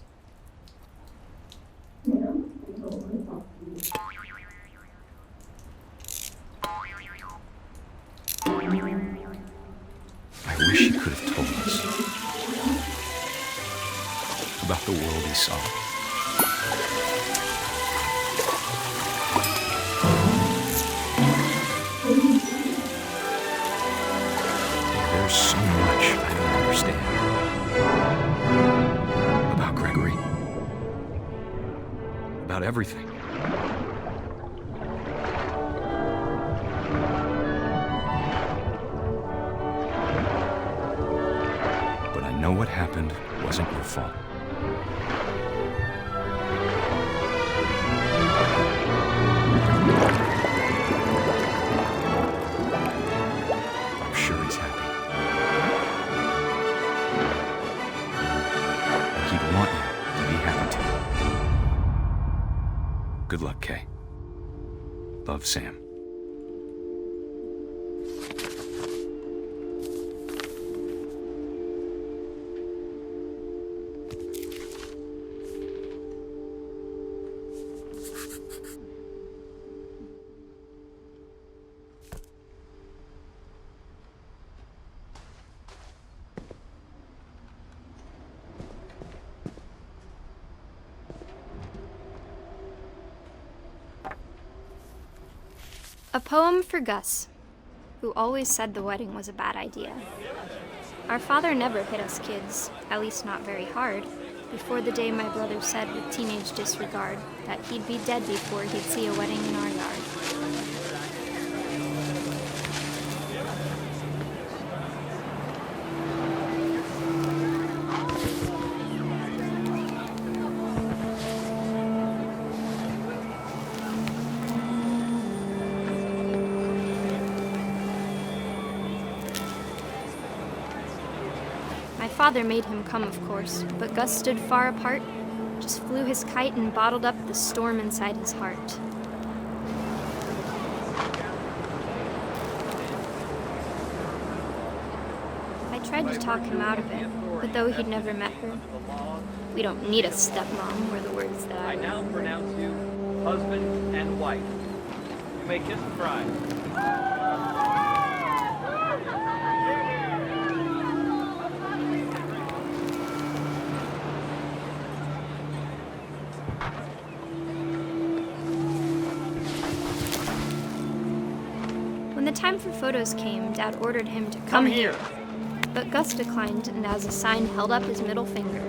I wish he could have told us about the world he saw. There's so much I don't understand about Gregory. everything. But I know what happened wasn't your fault. I'm sure he's happy. And he'd want you to be happy too. Good luck, Kay. Love, Sam. A poem for Gus, who always said the wedding was a bad idea. Our father never hit us kids, at least not very hard, before the day my brother said with teenage disregard that he'd be dead before he'd see a wedding in our yard. My father made him come, of course, but Gus stood far apart, just flew his kite and bottled up the storm inside his heart. I tried to talk him out of it, but though he'd never met her, we don't need a stepmom were the words that I now pronounce you husband and wife. You may kiss the bride. When the time for photos came, Dad ordered him to come here. But Gus declined and as a sign held up his middle finger.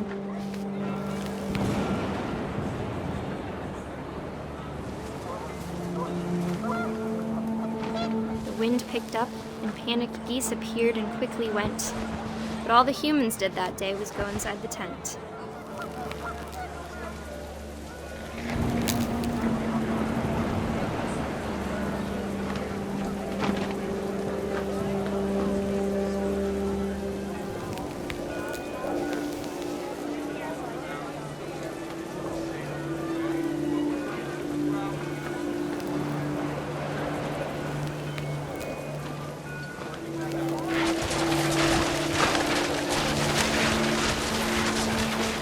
The wind picked up and panicked geese appeared and quickly went. But all the humans did that day was go inside the tent.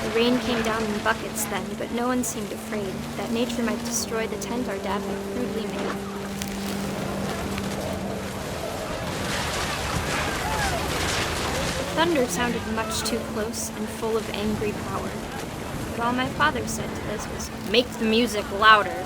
The rain came down in buckets then, but no one seemed afraid that nature might destroy the tent our dad had crudely made. The thunder sounded much too close and full of angry power. But all my father said to this was, "Make the music louder."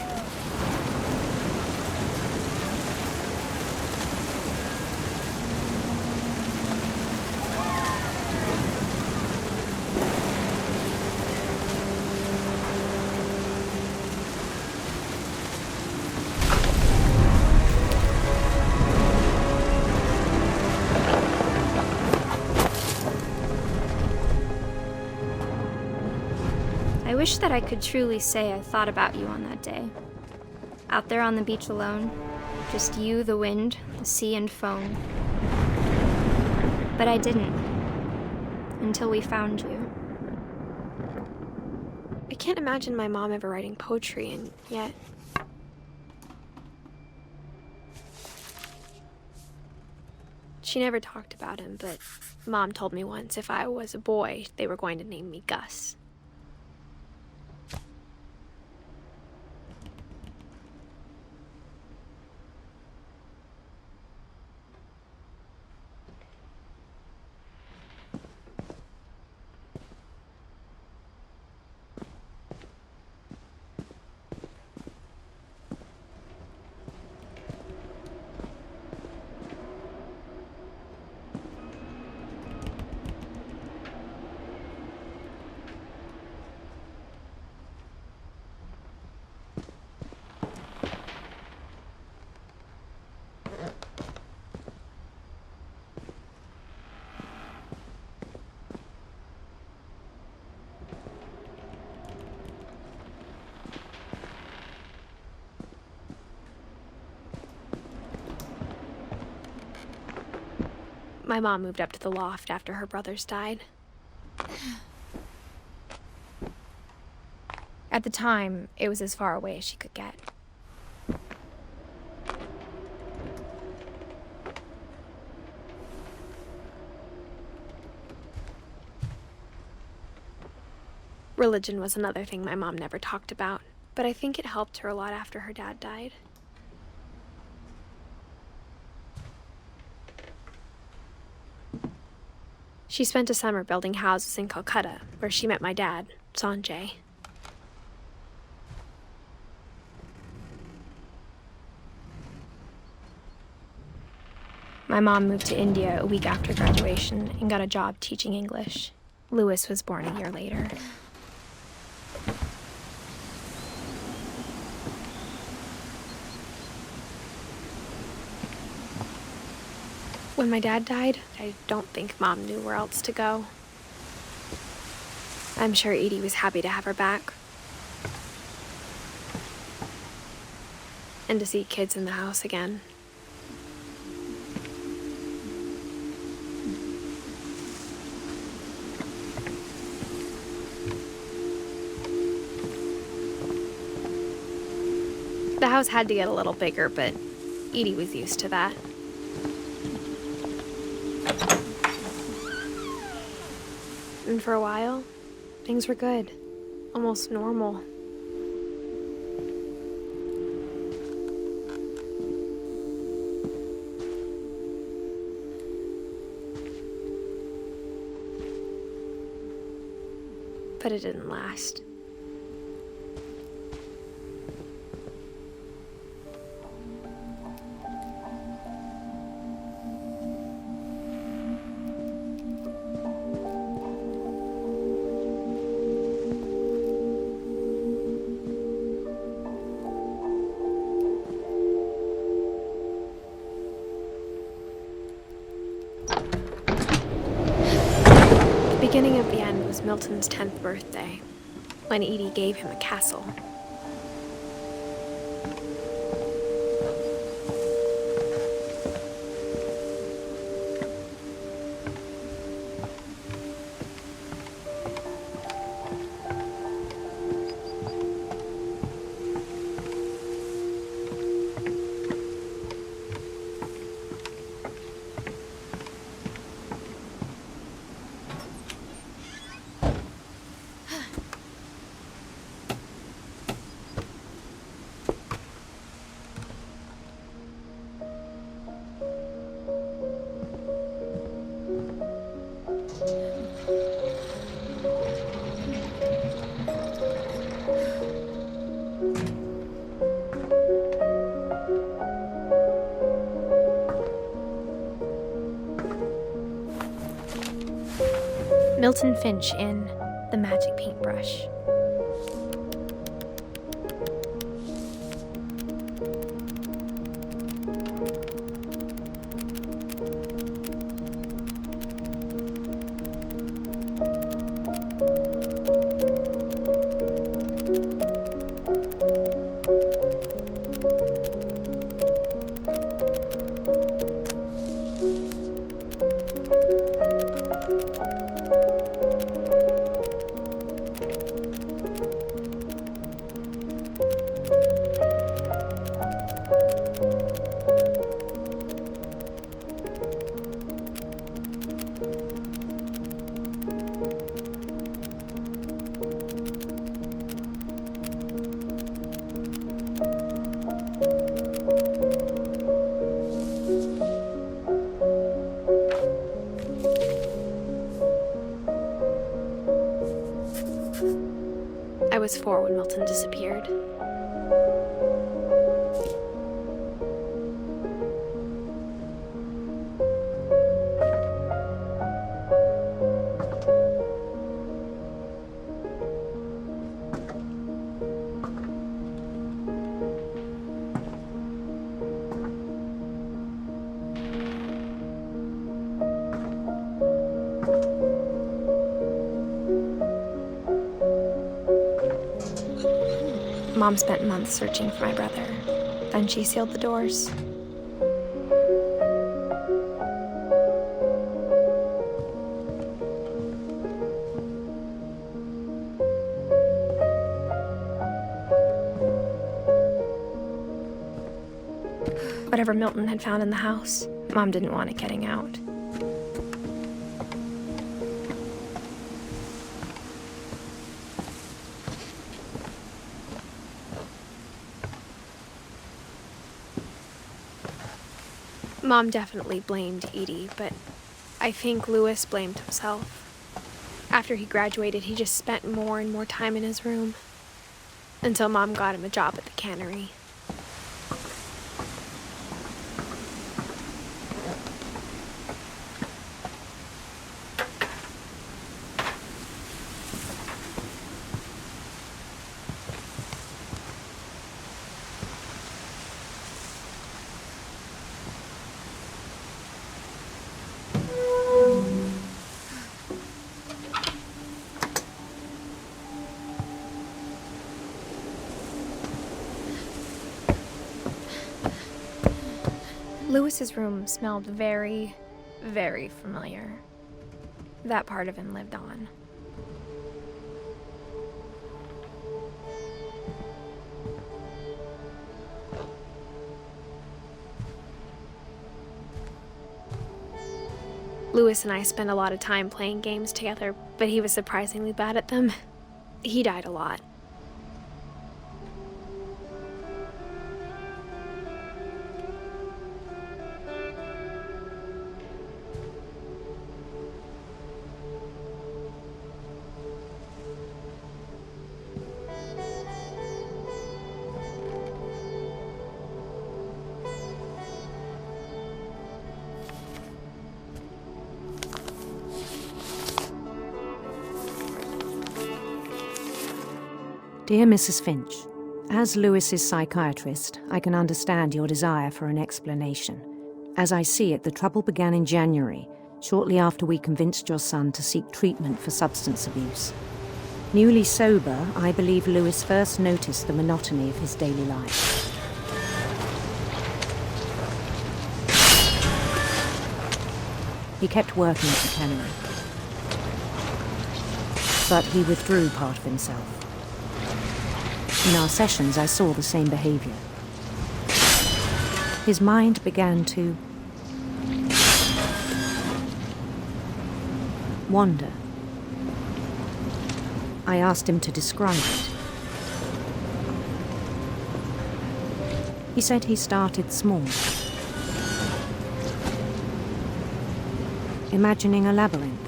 I wish that I could truly say I thought about you on that day. Out there on the beach alone, just you, the wind, the sea, and foam. But I didn't, until we found you. I can't imagine my mom ever writing poetry, and yet... She never talked about him, but Mom told me once if I was a boy, they were going to name me Gus. My mom moved up to the loft after her brothers died. At the time, it was as far away as she could get. Religion was another thing my mom never talked about, but I think it helped her a lot after her dad died. She spent a summer building houses in Calcutta, where she met my dad, Sanjay. My mom moved to India a week after graduation and got a job teaching English. Louis was born a year later. When my dad died, I don't think Mom knew where else to go. I'm sure Edie was happy to have her back. And to see kids in the house again. The house had to get a little bigger, but Edie was used to that. And for a while, things were good. Almost normal. But it didn't last. The beginning of the end was Milton's 10th birthday, when Edie gave him a castle. Milton Finch in The Magic Paintbrush. I was 4 when Milton disappeared. Mom spent months searching for my brother. Then she sealed the doors. Whatever Milton had found in the house, Mom didn't want it getting out. Mom definitely blamed Edie, but I think Louis blamed himself. After he graduated, he just spent more and more time in his room, until Mom got him a job at the cannery. Louis's room smelled very, very familiar. That part of him lived on. Louis and I spent a lot of time playing games together, but he was surprisingly bad at them. He died a lot. Dear Mrs. Finch, as Louis's psychiatrist, I can understand your desire for an explanation. As I see it, the trouble began in January, shortly after we convinced your son to seek treatment for substance abuse. Newly sober, I believe Louis first noticed the monotony of his daily life. He kept working at the cannery, but he withdrew part of himself. In our sessions, I saw the same behavior. His mind began to wander. I asked him to describe it. He said he started small, imagining a labyrinth.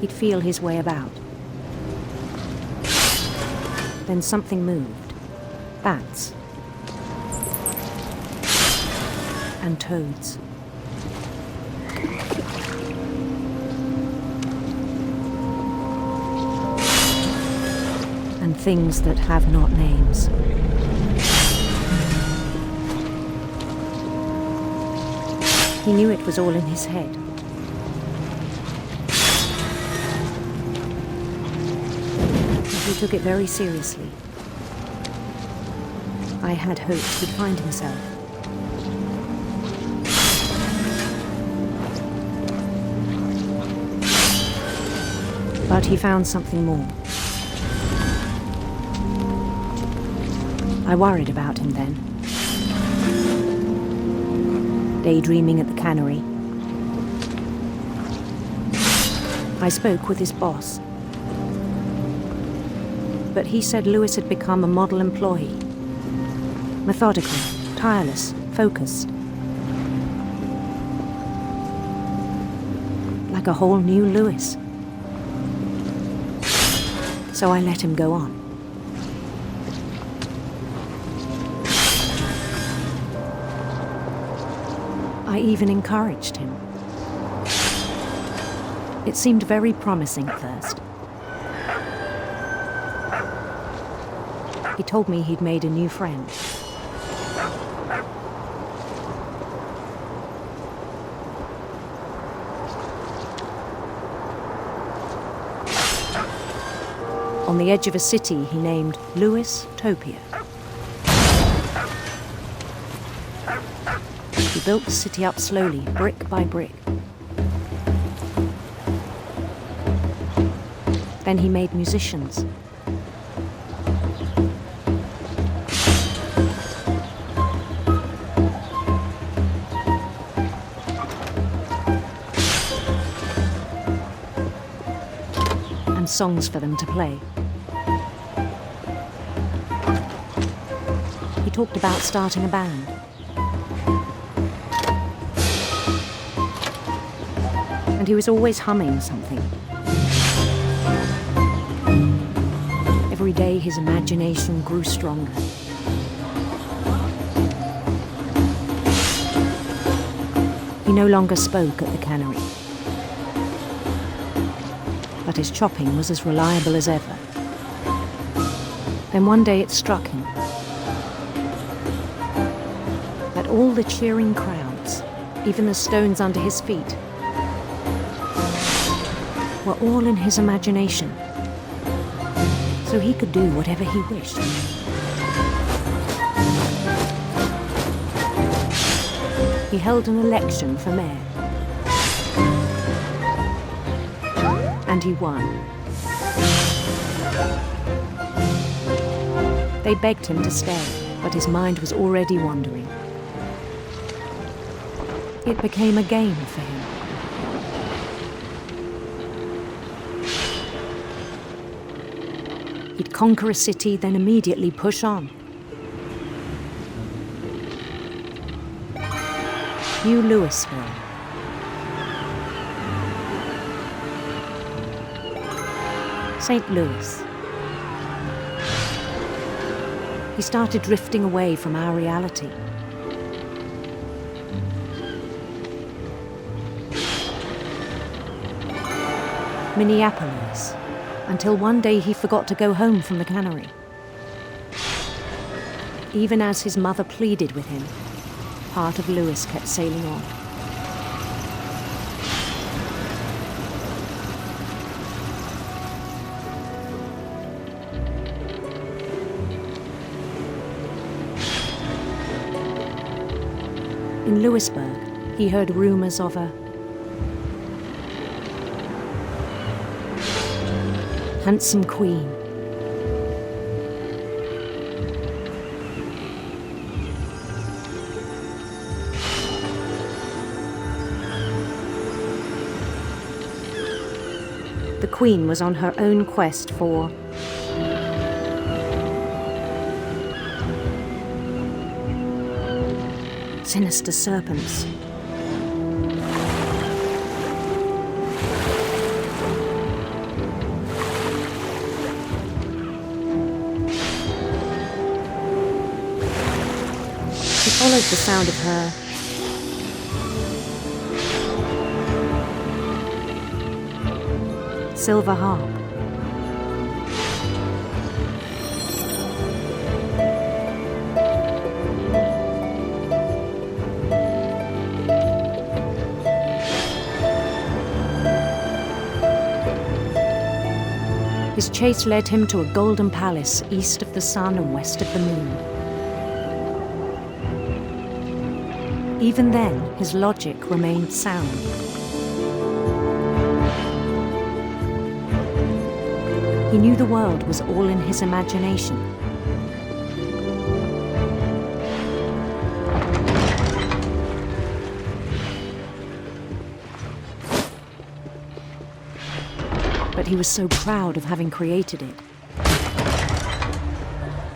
He'd feel his way about. Then something moved. Bats. And toads. And things that have not names. He knew it was all in his head. He took it very seriously. I had hoped he'd find himself. But he found something more. I worried about him then. Daydreaming at the cannery. I spoke with his boss. But he said Louis had become a model employee. Methodical, tireless, focused. Like a whole new Louis. So I let him go on. I even encouraged him. It seemed very promising at first. He told me he'd made a new friend. On the edge of a city he named Louis Topia. He built the city up slowly, brick by brick. Then he made musicians. songs for them to play. He talked about starting a band. And he was always humming something. Every day his imagination grew stronger. He no longer spoke at the cannery, but his chopping was as reliable as ever. Then one day it struck him that all the cheering crowds, even the stones under his feet, were all in his imagination, so he could do whatever he wished. He held an election for mayor, and he won. They begged him to stay, but his mind was already wandering. It became a game for him. He'd conquer a city, then immediately push on. New Louisville. St. Louis. He started drifting away from our reality. Minneapolis, until one day he forgot to go home from the cannery. Even as his mother pleaded with him, part of Louis kept sailing on. In Louisburg, he heard rumors of a handsome queen. The queen was on her own quest for sinister serpents. He followed the sound of her silver harp. His chase led him to a golden palace east of the sun and west of the moon. Even then, his logic remained sound. He knew the world was all in his imagination. But he was so proud of having created it.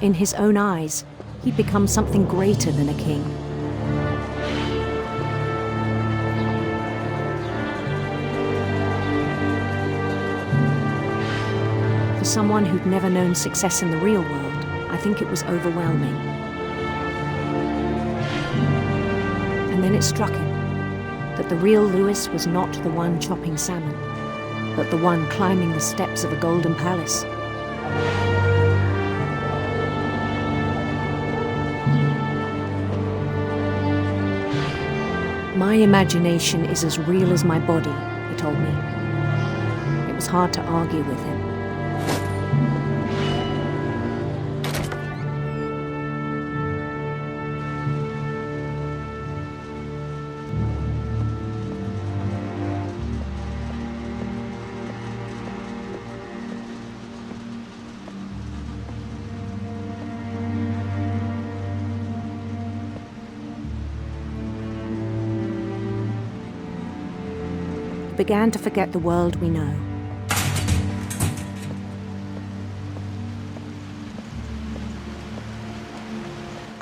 In his own eyes, he'd become something greater than a king. For someone who'd never known success in the real world, I think it was overwhelming. And then it struck him that the real Louis was not the one chopping salmon, but the one climbing the steps of a golden palace. My imagination is as real as my body, he told me. It was hard to argue with him. Began to forget the world we know.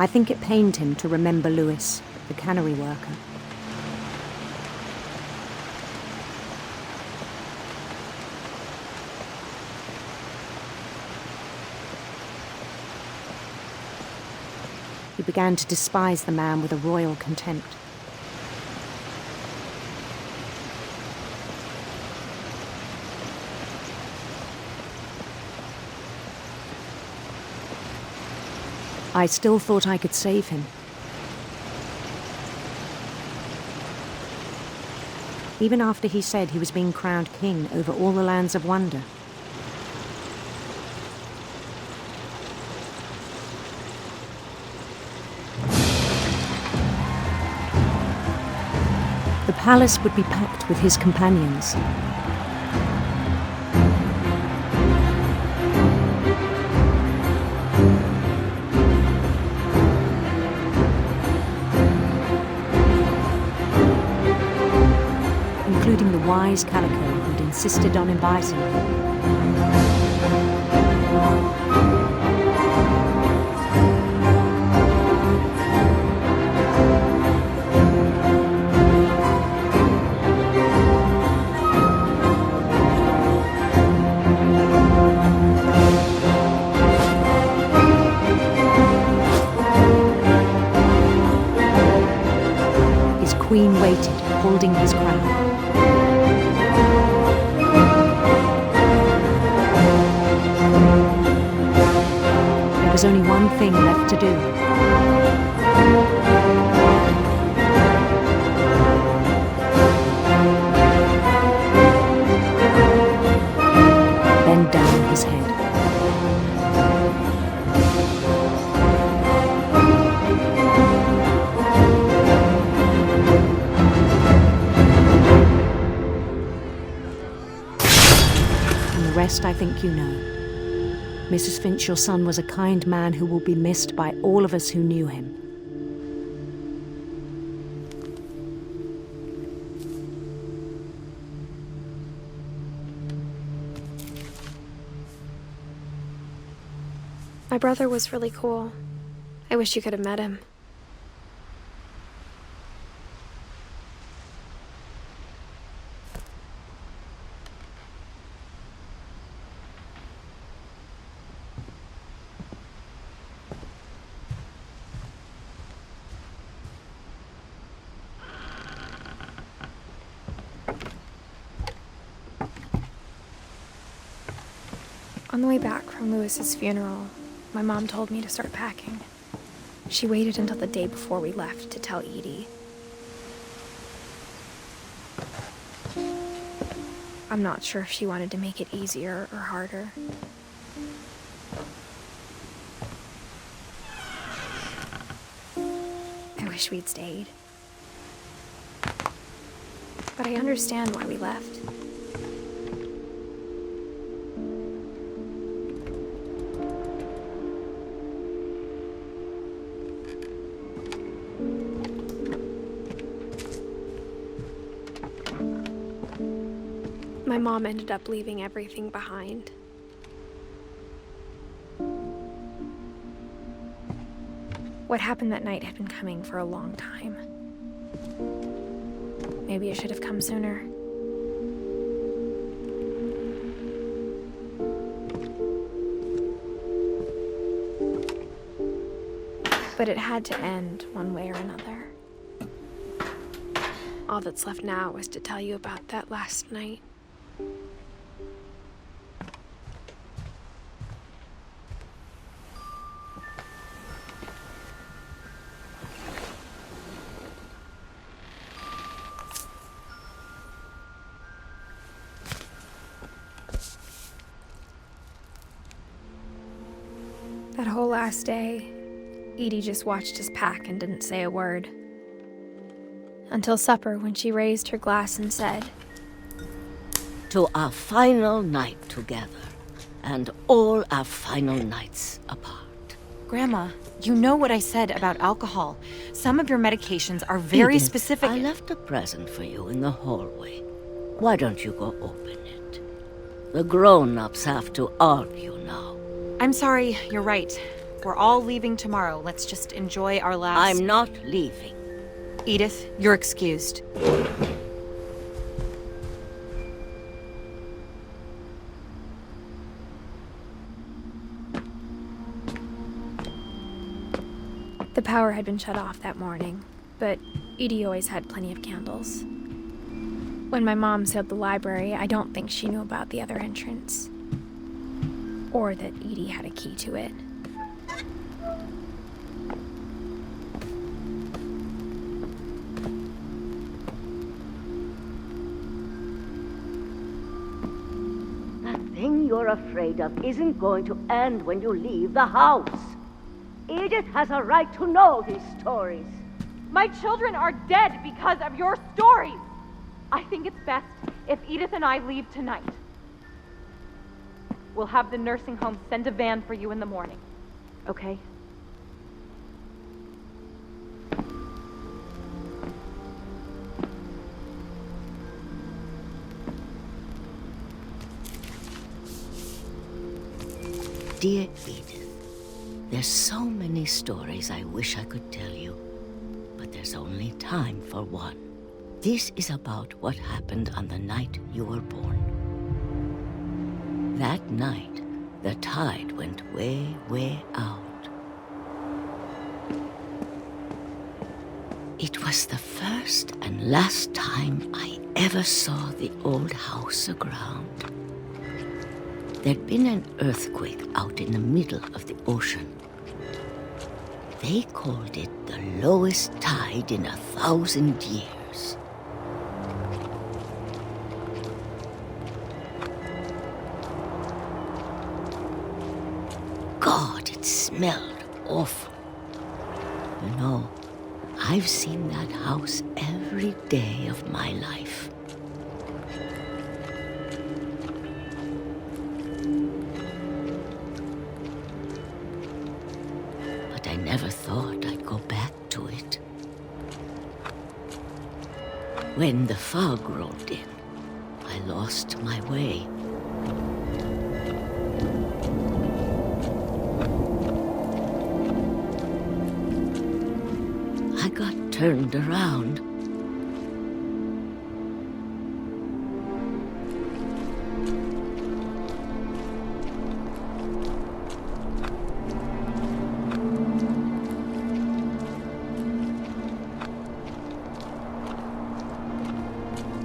I think it pained him to remember Lewis, the cannery worker. He began to despise the man with a royal contempt. I still thought I could save him. Even after he said he was being crowned king over all the lands of wonder. The palace would be packed with his companions. Including the wise Calico who'd insisted on inviting him. His queen waited, holding his crown. There was only one thing left to do. Bend down his head. And the rest I think you know. Mrs. Finch, your son was a kind man who will be missed by all of us who knew him. My brother was really cool. I wish you could have met him. On the way back from Lewis's funeral, my mom told me to start packing. She waited until the day before we left to tell Edie. I'm not sure if she wanted to make it easier or harder. I wish we'd stayed. But I understand why we left. My mom ended up leaving everything behind. What happened that night had been coming for a long time. Maybe it should have come sooner. But it had to end one way or another. All that's left now is to tell you about that last night. That whole last day, Edie just watched us pack and didn't say a word. Until supper, when she raised her glass and said, "To our final night together, and all our final nights apart." Grandma, you know what I said about alcohol. Some of your medications are very Edith, specific. I left a present for you in the hallway. Why don't you go open it? The grown-ups have to argue now. I'm sorry, you're right. We're all leaving tomorrow. Let's just enjoy our last... I'm not leaving. Edith, you're excused. The power had been shut off that morning, but Edie always had plenty of candles. When my mom sealed the library, I don't think she knew about the other entrance. Or that Edie had a key to it. The thing you're afraid of isn't going to end when you leave the house. Edith has a right to know these stories. My children are dead because of your stories. I think it's best if Edith and I leave tonight. We'll have the nursing home send a van for you in the morning, okay? Dear Edith, there's so many stories I wish I could tell you, but there's only time for one. This is about what happened on the night you were born. That night, the tide went way, way out. It was the first and last time I ever saw the old house aground. There'd been an earthquake out in the middle of the ocean. They called it the lowest tide in 1,000 years. God, it smelled awful. You know, I've seen that house every day of my life. But I never thought I'd go back to it. When the fog rolled in, I lost my way. I got turned around.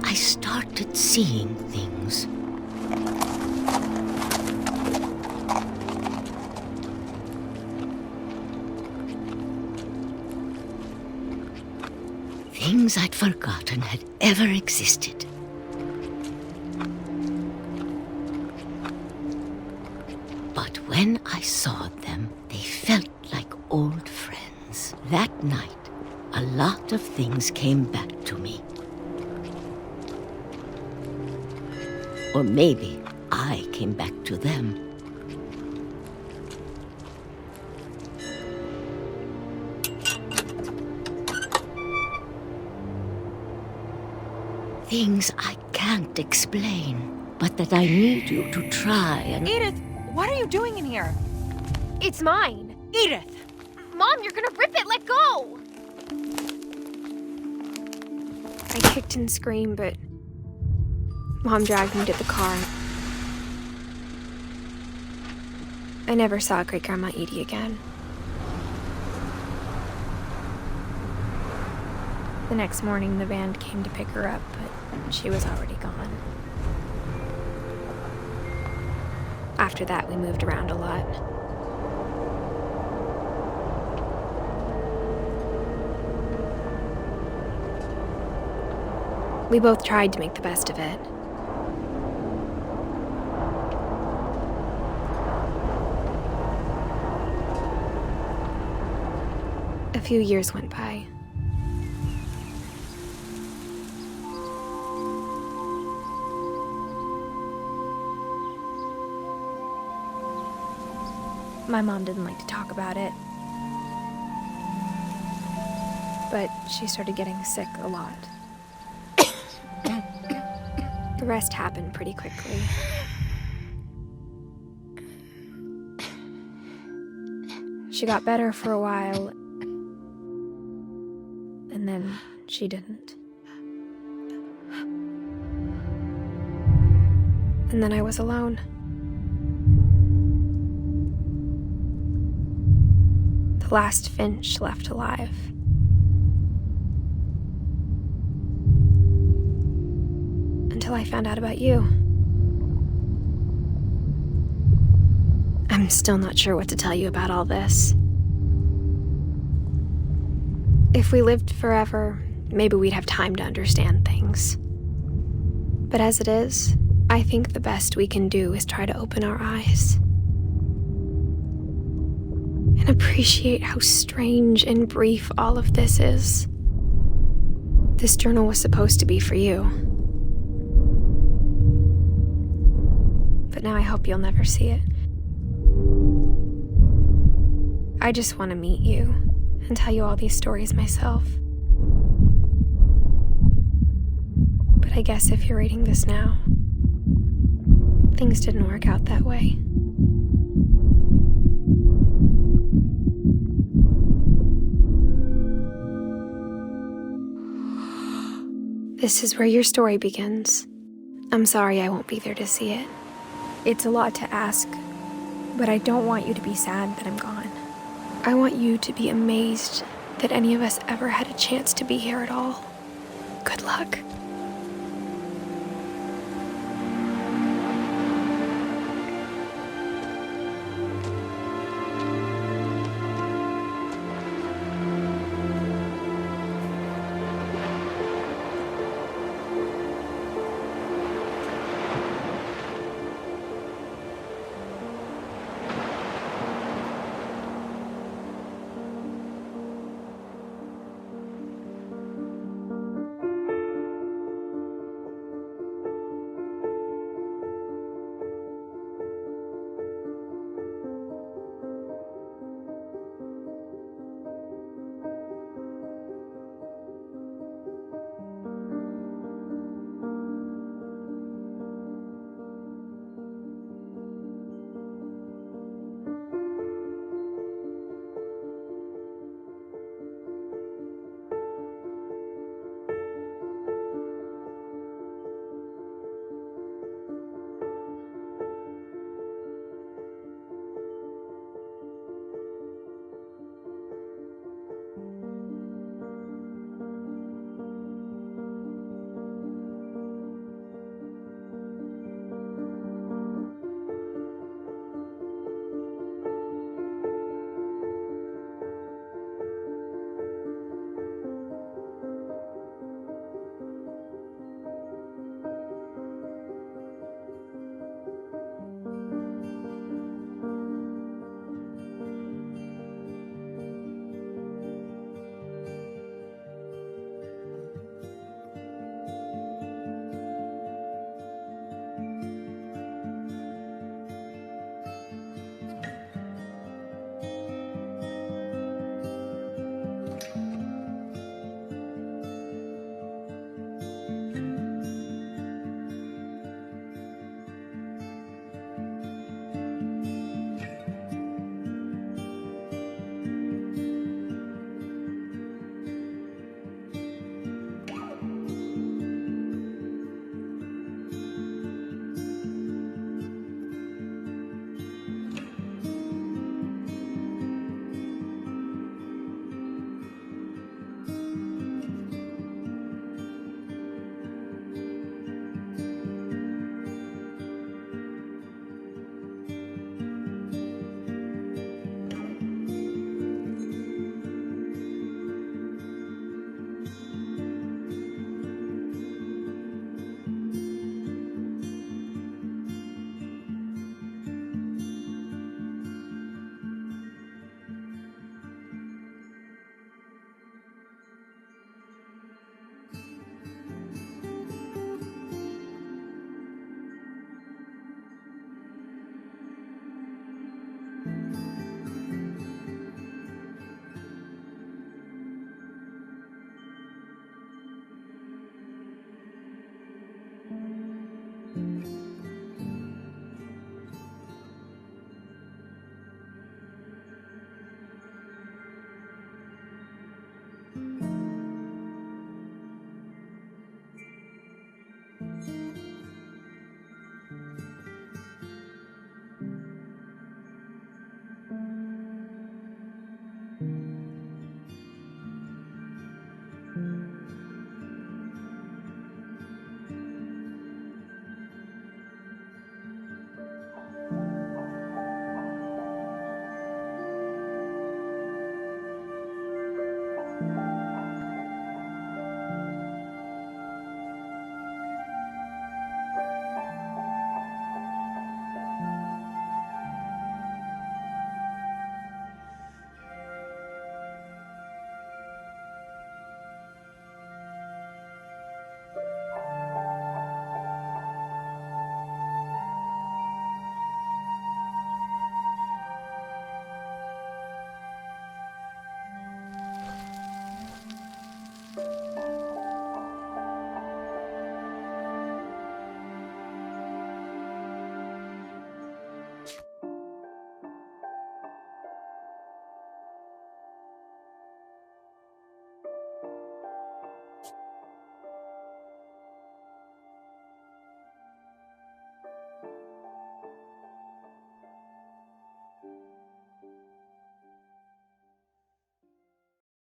I started seeing things. Things I'd forgotten had ever existed. But when I saw them, they felt like old friends. That night, a lot of things came back to me. Or maybe I came back to them. Things I can't explain, but that I need you to try and... Edith, what are you doing in here? It's mine. Edith! Mom, you're gonna rip it! Let go! I kicked and screamed, but Mom dragged me to the car. I never saw Great-Grandma Edie again. The next morning, the van came to pick her up, but she was already gone. After that, we moved around a lot. We both tried to make the best of it. A few years went by. My mom didn't like to talk about it, but she started getting sick a lot. The rest happened pretty quickly. She got better for a while, and then she didn't. And then I was alone. The last Finch left alive. Until I found out about you. I'm still not sure what to tell you about all this. If we lived forever, maybe we'd have time to understand things. But as it is, I think the best we can do is try to open our eyes. And appreciate how strange and brief all of this is. This journal was supposed to be for you. But now I hope you'll never see it. I just want to meet you and tell you all these stories myself. But I guess if you're reading this now, things didn't work out that way. This is where your story begins. I'm sorry I won't be there to see it. It's a lot to ask, but I don't want you to be sad that I'm gone. I want you to be amazed that any of us ever had a chance to be here at all. Good luck.